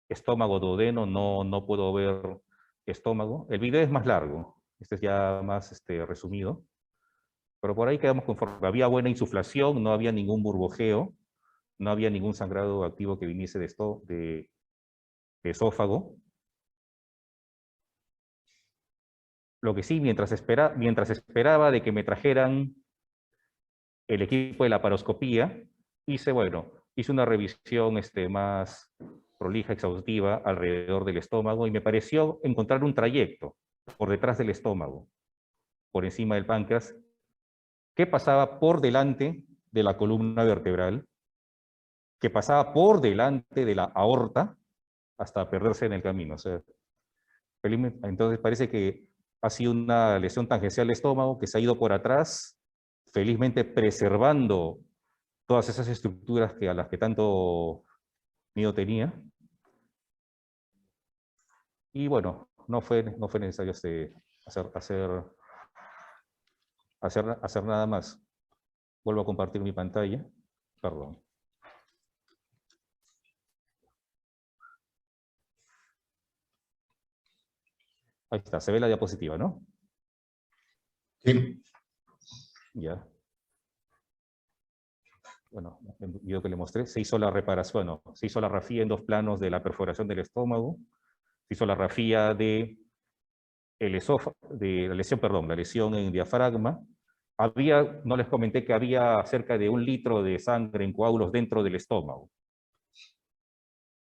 estómago, duodeno, no puedo ver estómago. El video es más largo, este es ya más resumido. Pero por ahí quedamos conforme. Había buena insuflación, no había ningún burbujeo, no había ningún sangrado activo que viniese de esófago. Lo que sí, mientras esperaba de que me trajeran el equipo de laparoscopía, hice una revisión más prolija, exhaustiva, alrededor del estómago, y me pareció encontrar un trayecto por detrás del estómago, por encima del páncreas, que pasaba por delante de la columna vertebral, que pasaba por delante de la aorta, hasta perderse en el camino. O sea, entonces parece que ha sido una lesión tangencial al estómago que se ha ido por atrás, felizmente preservando todas esas estructuras a las que tanto miedo tenía. Y bueno, no fue necesario hacer nada más. Vuelvo a compartir mi pantalla. Perdón. Ahí está, se ve la diapositiva, ¿no? Sí. Ya. Bueno, el video que le mostré, se hizo la reparación, se hizo la rafía en 2 planos de la perforación del estómago, se hizo la rafía de la lesión en diafragma. No les comenté que había cerca de 1 litro de sangre en coágulos dentro del estómago.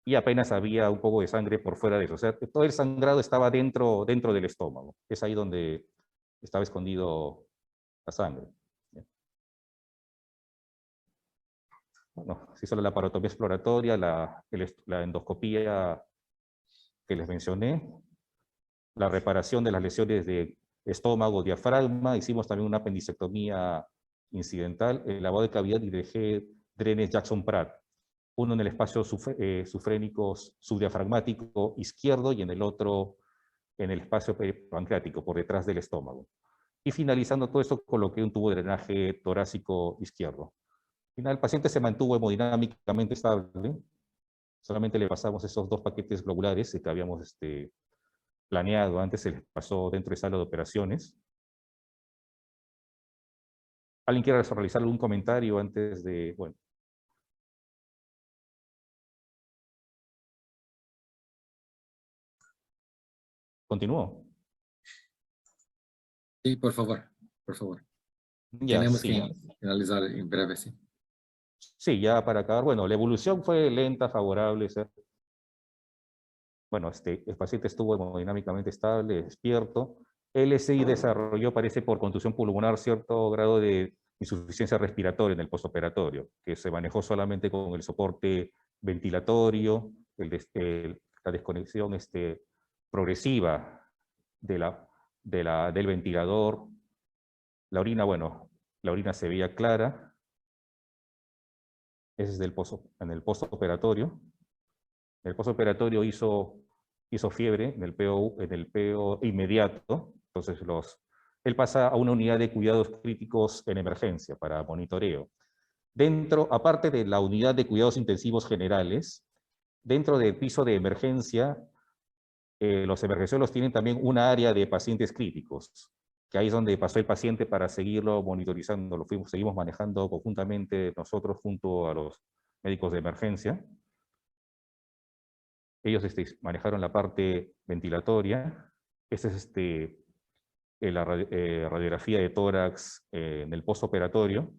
Y apenas había un poco de sangre por fuera de eso. O sea, todo el sangrado estaba dentro del estómago. Es ahí donde estaba escondido la sangre. Bueno, se hizo la laparotomía exploratoria, la endoscopía que les mencioné, la reparación de las lesiones de estómago, diafragma, hicimos también una apendicectomía incidental, el lavado de cavidad y dejé drenes Jackson-Pratt, uno en el espacio sufrénico subdiafragmático izquierdo y en el otro en el espacio pancreático, por detrás del estómago. Y finalizando todo esto, coloqué un tubo de drenaje torácico izquierdo. Al final, el paciente se mantuvo hemodinámicamente estable, solamente le pasamos esos 2 paquetes globulares que habíamos planeado antes, se les pasó dentro de sala de operaciones. ¿Alguien quiere realizar algún comentario antes de, bueno? ¿Continúo? Sí, por favor, por favor. Ya, Tenemos sí. que finalizar en breve, sí. Sí, ya para acabar. Bueno, la evolución fue lenta, favorable. Bueno, el paciente estuvo hemodinámicamente estable, despierto. LSI desarrolló, parece por contusión pulmonar, cierto grado de insuficiencia respiratoria en el postoperatorio, que se manejó solamente con el soporte ventilatorio, la desconexión progresiva del ventilador. La orina, bueno, la orina se veía clara. Ese es en el postoperatorio. En el postoperatorio hizo fiebre en el PO inmediato. Entonces él pasa a una unidad de cuidados críticos en emergencia para monitoreo. Aparte de la unidad de cuidados intensivos generales, dentro del piso de emergencia, los emergenciólogos tienen también una área de pacientes críticos, que ahí es donde pasó el paciente para seguirlo monitorizando. Seguimos manejando conjuntamente nosotros junto a los médicos de emergencia. Ellos manejaron la parte ventilatoria. Esta es la radiografía de tórax en el postoperatorio.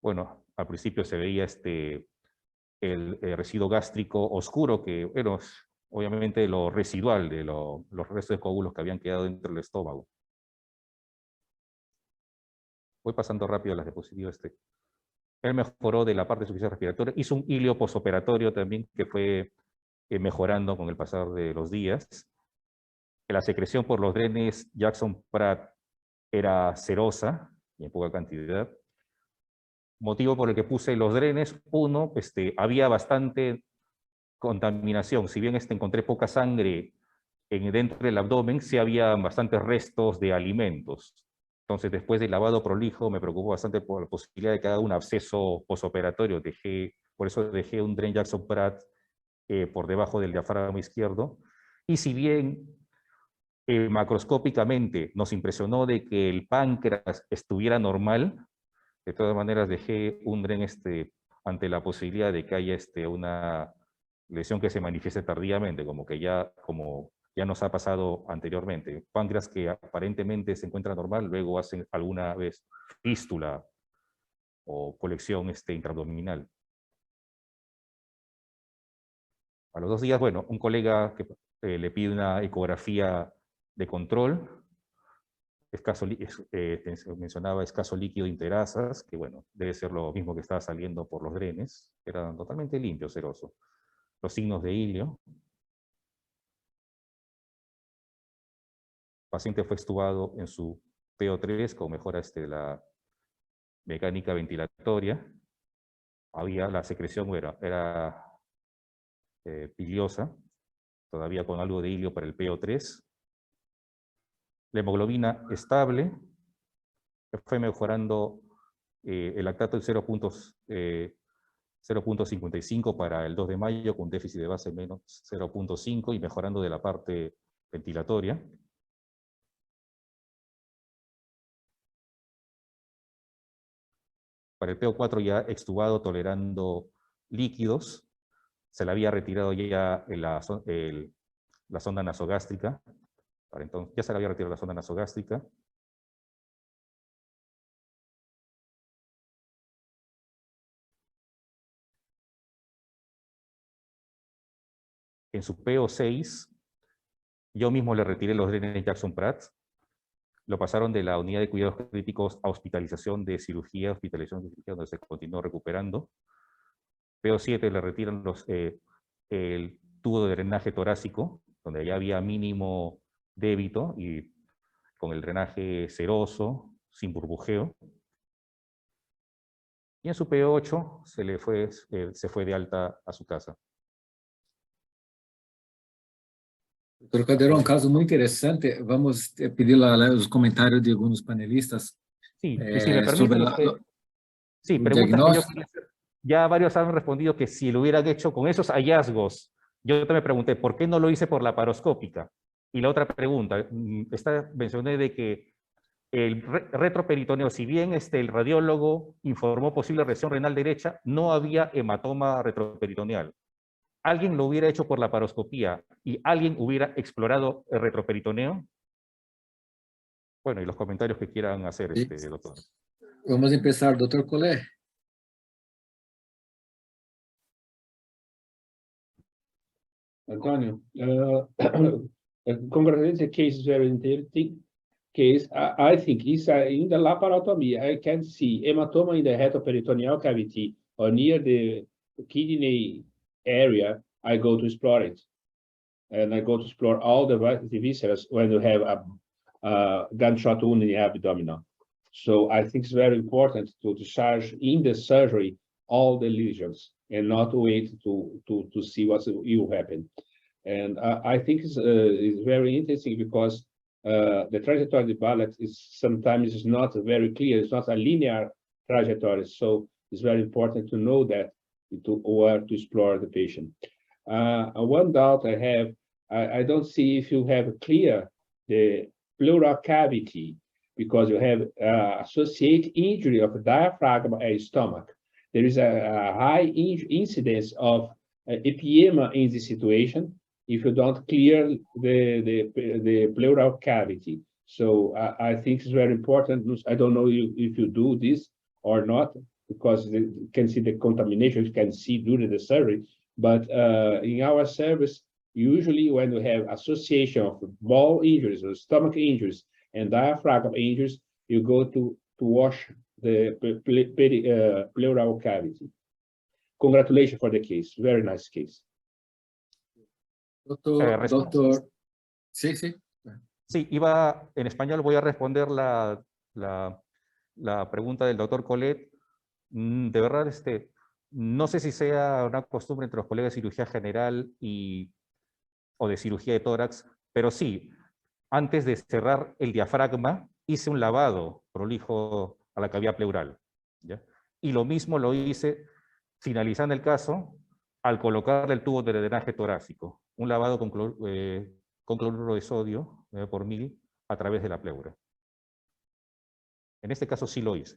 Bueno, al principio se veía el residuo gástrico oscuro, que bueno, obviamente lo residual de los restos de coágulos que habían quedado dentro del estómago. Voy pasando rápido a las diapositivas. Él mejoró de la parte de insuficiencia respiratoria, hizo un hilio postoperatorio también que fue mejorando con el pasar de los días. La secreción por los drenes Jackson-Pratt era serosa y en poca cantidad. Motivo por el que puse los drenes, uno, había bastante contaminación. Si bien encontré poca sangre dentro del abdomen, sí había bastantes restos de alimentos. Entonces, después del lavado prolijo, me preocupó bastante por la posibilidad de que haga un absceso postoperatorio. Por eso dejé un dren Jackson-Pratt por debajo del diafragma izquierdo. Y si bien macroscópicamente nos impresionó de que el páncreas estuviera normal, de todas maneras dejé un dren ante la posibilidad de que haya una lesión que se manifieste tardíamente, como ya nos ha pasado anteriormente. Páncreas que aparentemente se encuentra normal, luego hacen alguna vez fístula o colección intraabdominal. A los 2 días, bueno, un colega que le pide una ecografía de control, mencionaba escaso líquido de interasas, que bueno, debe ser lo mismo que estaba saliendo por los drenes, era totalmente limpio, seroso. Los signos de hilio. El paciente fue extubado en su PO3 con mejora de la mecánica ventilatoria. La secreción era biliosa, todavía con algo de hilio para el PO3. La hemoglobina estable, fue mejorando el lactato en 0.55 para el 2 de mayo, con déficit de base menos 0.5 y mejorando de la parte ventilatoria. Para el PO4 ya extubado, tolerando líquidos, se le había retirado ya la sonda nasogástrica. Entonces, ya se le había retirado la sonda nasogástrica. En su PO6, yo mismo le retiré los drenes Jackson-Pratt. Lo pasaron de la unidad de cuidados críticos a hospitalización de cirugía, donde se continuó recuperando. PO7 le retiran el tubo de drenaje torácico, donde ya había mínimo débito y con el drenaje seroso, sin burbujeo. Y en su PO8 se fue de alta a su casa. Doutor Calderón, caso muy interesante. Vamos a pedir los comentarios de algunos panelistas. Sí, si me permite, sobre preguntas que ya varios han respondido que si lo hubieran hecho con esos hallazgos. Yo me pregunté, ¿por qué no lo hice por la paroscópica? Y la otra pregunta, mencioné de que el retroperitoneo, si bien el radiólogo informó posible lesión renal derecha, no había hematoma retroperitoneal. ¿Alguien lo hubiera hecho por la paroscopía y alguien hubiera explorado el retroperitoneo? Bueno, y los comentarios que quieran hacer, doctor. Vamos a empezar, doctor Collet. Antonio, congratulations. The case is very interesting. Case, I think is in the laparotomy, I can see hematoma in the retroperitoneal cavity or near the kidney area. I go to explore it, and I go to explore all the viscera when you have a gunshot wound in the abdomen. So I think it's very important to discharge in the surgery all the lesions and not wait to see what will happen. And I think it's very interesting because the trajectory of the bullet is sometimes not very clear. It's not a linear trajectory. So it's very important to know that or to explore the patient. One doubt I have, I don't see if you have clear the pleural cavity, because you have associated injury of diaphragm and stomach. There is a high incidence of epiema in this situation if you don't clear the pleural cavity. So I think it's very important. I don't know if you do this or not, because you can see the contamination, you can see during the surgery. But in our service, usually when we have association of bowel injuries or stomach injuries and diaphragm injuries, you go to wash the pleural cavity. Congratulations for the case. Very nice case. Doctor, sí, sí. Sí, iba en español, voy a responder la pregunta del doctor Colet. De verdad, no sé si sea una costumbre entre los colegas de cirugía general o de cirugía de tórax, pero sí, antes de cerrar el diafragma, hice un lavado prolijo a la cavidad pleural, ¿ya? Y lo mismo lo hice, finalizando el caso, al colocarle el tubo de drenaje torácico, un lavado con cloruro de sodio por mil a través de la pleura. En este caso sí lo hice.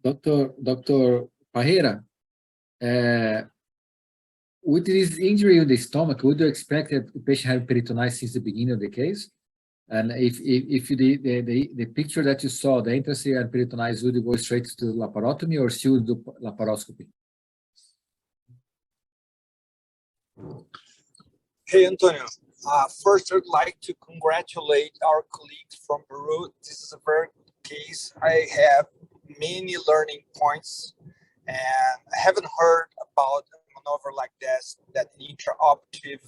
Dr. Parreira, with this injury in the stomach, would you expect that the patient had peritonitis since the beginning of the case? And if the picture that you saw, the entrance and peritonitis, would you go straight to laparotomy or still do laparoscopy? Hey, Antonio. First, I'd like to congratulate our colleagues from Peru. This is a very good case. I have many learning points, and I haven't heard about a maneuver like this, that intraoperative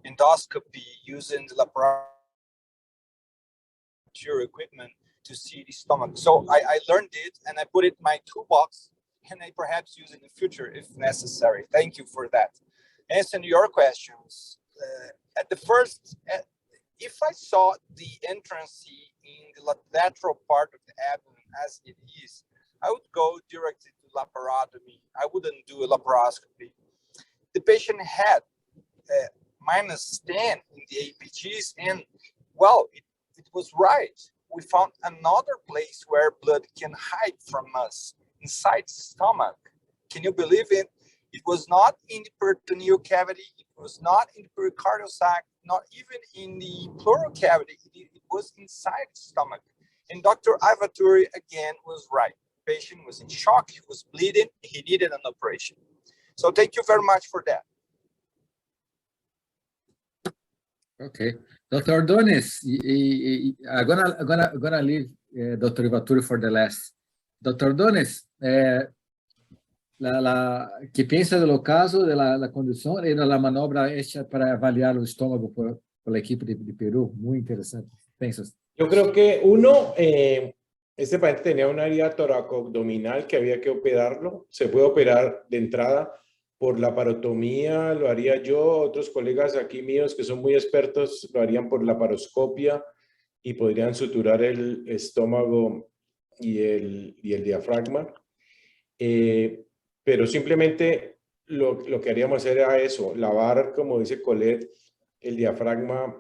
endoscopy using the laparoscopy equipment to see the stomach. So I learned it and I put it in my toolbox, and I perhaps use it in the future if necessary. Thank you for that. Answering your questions, at the first, if I saw the entrance in the lateral part of the abdomen as it is, I would go directly to laparotomy. I wouldn't do a laparoscopy. The patient had -10 in the APGs, and well, it was right. We found another place where blood can hide from us, inside the stomach. Can you believe it? It was not in the peritoneal cavity. It was not in the pericardial sac, not even in the pleural cavity. It was inside the stomach. And Dr. Ivaturi, again, was right. The patient was in shock. He was bleeding. He needed an operation. So thank you very much for that. Okay. Dr. Ordonez, I'm gonna leave Dr. Ivaturi for the last. Dr. Ordonez, ¿qué piensa del caso de la conducción y de la maniobra hecha para avaliar el estómago por la equipe de Perú? Muy interesante. ¿Piensas? Yo creo que uno, este paciente tenía una herida toracoabdominal que había que operarlo. Se puede operar de entrada por laparotomía, lo haría yo. Otros colegas aquí míos que son muy expertos lo harían por laparoscopia y podrían suturar el estómago y el diafragma. Pero simplemente lo que haríamos era eso, lavar, como dice Colette, el diafragma,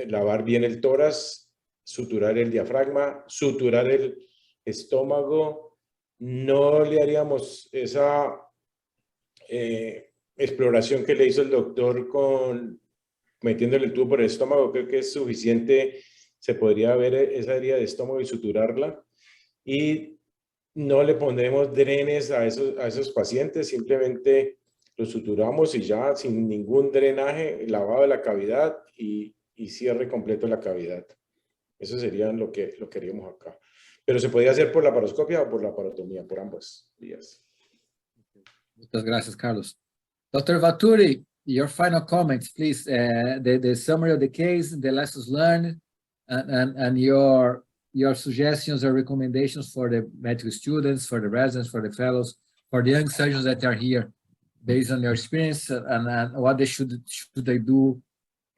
lavar bien el tórax, suturar el diafragma, suturar el estómago. No le haríamos esa exploración que le hizo el doctor metiéndole el tubo por el estómago. Creo que es suficiente, se podría ver esa herida de estómago y suturarla. Y no le pondremos drenes a esos pacientes, simplemente los suturamos y ya sin ningún drenaje, lavado de la cavidad y cierre completo de la cavidad. Eso sería lo que haríamos acá. Pero se podría hacer por laparoscopia o por laparotomía, por ambas vías. Muchas gracias, Carlos. Dr. Vaturi, your final comments, please. The summary of the case, the lessons learned, and your suggestions or recommendations for the medical students, for the residents, for the fellows, for the young surgeons that are here, based on your experience, and what they should they do.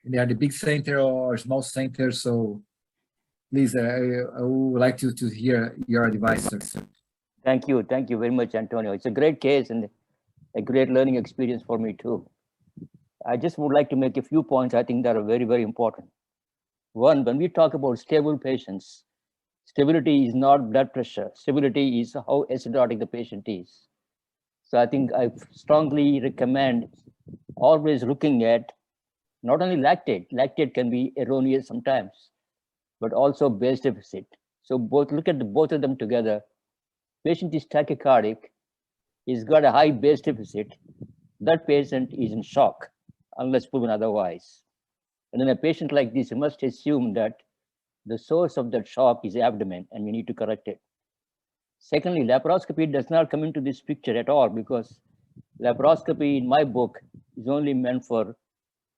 They are the big center or small center, so Please, I would like to hear your advice, sir. Thank you very much, Antonio. It's a great case and a great learning experience for me too. I just would like to make a few points I think that are very, very important. One, when we talk about stable patients, stability is not blood pressure. Stability is how acidotic the patient is. So I think I strongly recommend always looking at not only lactate. Lactate can be erroneous sometimes, but also base deficit. So look at both of them together. Patient is tachycardic, he's got a high base deficit. That patient is in shock unless proven otherwise. And in a patient like this, you must assume that the source of that shock is abdomen and we need to correct it. Secondly, laparoscopy does not come into this picture at all because laparoscopy in my book is only meant for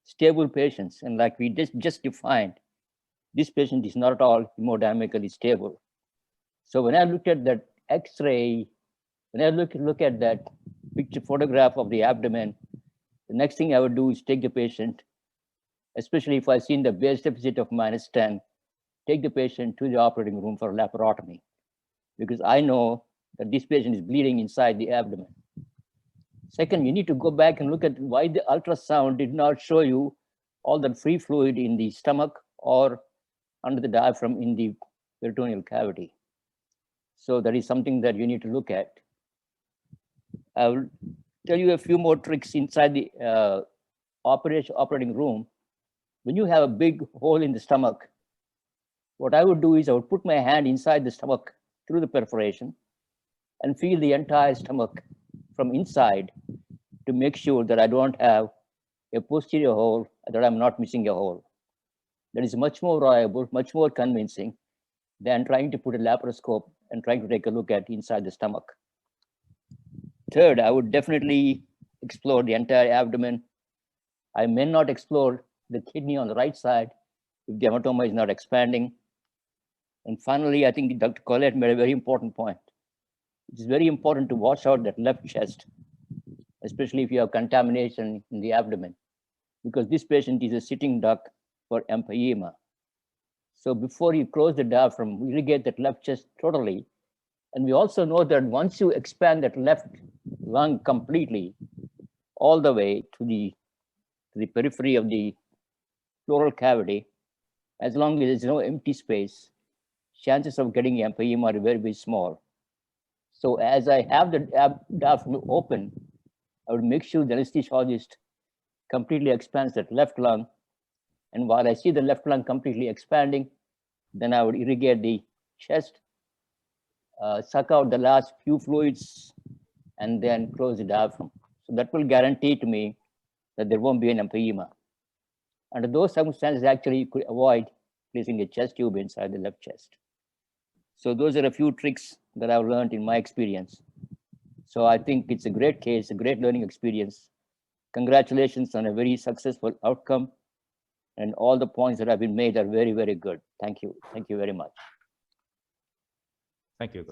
stable patients. And like we just defined, this patient is not at all hemodynamically stable. So when I looked at that X-ray, when I look at that picture photograph of the abdomen, the next thing I would do is take the patient, especially if I've seen the base deficit of -10, take the patient to the operating room for laparotomy, because I know that this patient is bleeding inside the abdomen. Second, you need to go back and look at why the ultrasound did not show you all that free fluid in the stomach or under the diaphragm in the peritoneal cavity. So that is something that you need to look at. I will tell you a few more tricks inside the operating room. When you have a big hole in the stomach, what I would do is I would put my hand inside the stomach through the perforation and feel the entire stomach from inside to make sure that I don't have a posterior hole, that I'm not missing a hole. That is much more reliable, much more convincing than trying to put a laparoscope and trying to take a look at inside the stomach. Third, I would definitely explore the entire abdomen. I may not explore the kidney on the right side if the hematoma is not expanding. And finally, I think Dr. Colette made a very important point. It's very important to watch out that left chest, especially if you have contamination in the abdomen, because this patient is a sitting duck for empyema. So before you close the diaphragm, irrigate that left chest totally. And we also know that once you expand that left lung completely, all the way to the periphery of the pleural cavity, as long as there's no empty space, chances of getting empyema are very, very small. So as I have the diaphragm open, I would make sure the anesthesiologist completely expands that left lung. And while I see the left lung completely expanding, then I would irrigate the chest, suck out the last few fluids, and then close the diaphragm. So that will guarantee to me that there won't be an empyema. Under those circumstances, actually, you could avoid placing a chest tube inside the left chest. So those are a few tricks that I've learned in my experience. So I think it's a great case, a great learning experience. Congratulations on a very successful outcome. And all the points that have been made are very, very good. Thank you. Thank you very much. Thank you.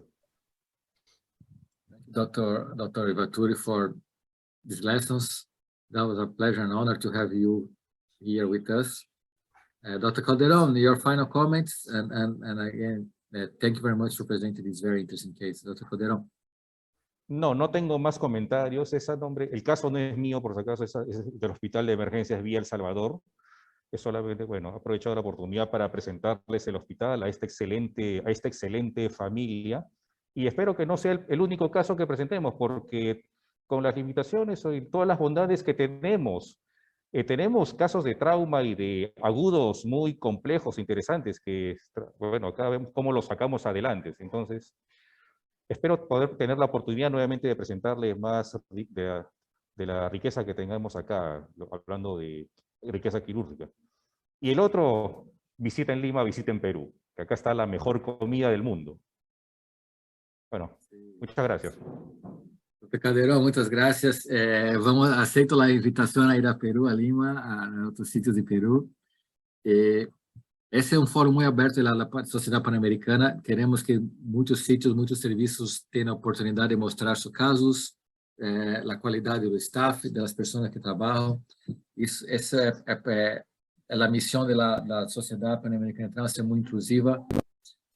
Dr. Rivaturi, for these lessons. That was a pleasure and honor to have you here with us. Dr. Calderon, your final comments, and again, thank you very much for presenting this very interesting case. Dr. Calderon. No tengo más comentarios. El caso no es mío, por si acaso, es del Hospital de Emergencias Villa El Salvador. Es solamente, bueno, he aprovechado la oportunidad para presentarles el hospital a esta excelente familia, y espero que no sea el único caso que presentemos, porque con las limitaciones y todas las bondades que tenemos casos de trauma y de agudos muy complejos, interesantes, que, bueno, acá vemos cómo los sacamos adelante. Entonces, espero poder tener la oportunidad nuevamente de presentarles más de la riqueza que tengamos acá, hablando de riqueza quirúrgica. Y el otro, visita en Lima, visita en Perú, que acá está la mejor comida del mundo. Bueno, muchas gracias. Dr. Calderon, muchas gracias. Aceito la invitación a ir a Perú, a Lima, a otros sitios de Perú. Esse é fórum muito aberto da Sociedade Pan-Americana. Queremos que muitos sítios, muitos serviços tenham a oportunidade de mostrar seus casos, a qualidade do staff, das pessoas que trabalham. Isso é a misión de la Sociedad Panamericana de Trauma es muy inclusiva,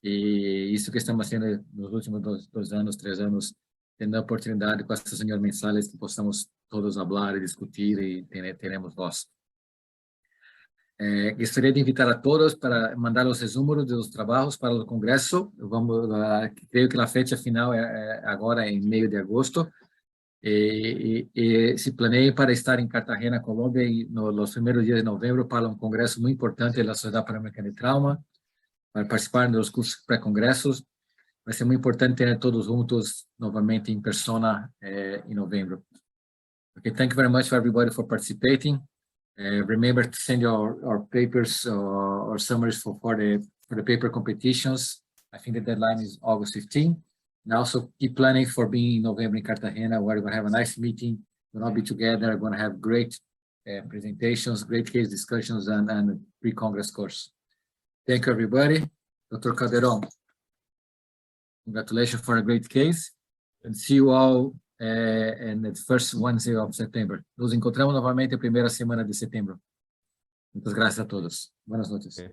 y eso que estamos haciendo en los últimos 2 años, 3 años, teniendo la oportunidad con estas reuniones mensales que podamos todos hablar y discutir y tenemos voz. Gostaria de invitar a todos para mandar os resumos dos trabalhos para o congresso. Creio que a fecha final é agora em meio de agosto. E se planeie para estar em Cartagena, Colômbia, nos primeiros dias de novembro para um congresso muito importante da Sociedade Panamericana de Trauma, para participar dos cursos pré-congressos. Vai ser muito importante ter todos juntos novamente em persona em novembro. Okay, thank you very much for everybody for participating. Remember to send your papers or summaries for the paper competitions. I think the deadline is August 15. And also keep planning for being in November in Cartagena, where we're going to have a nice meeting. We're going to be together. We're going to have great presentations, great case discussions, and pre-Congress course. Thank you, everybody. Dr. Calderon, congratulations for a great case. And see you all in the first Wednesday of September. Nos encontramos novamente a primeira semana de setembro. Muitas graças a todos. Buenas noches. Okay.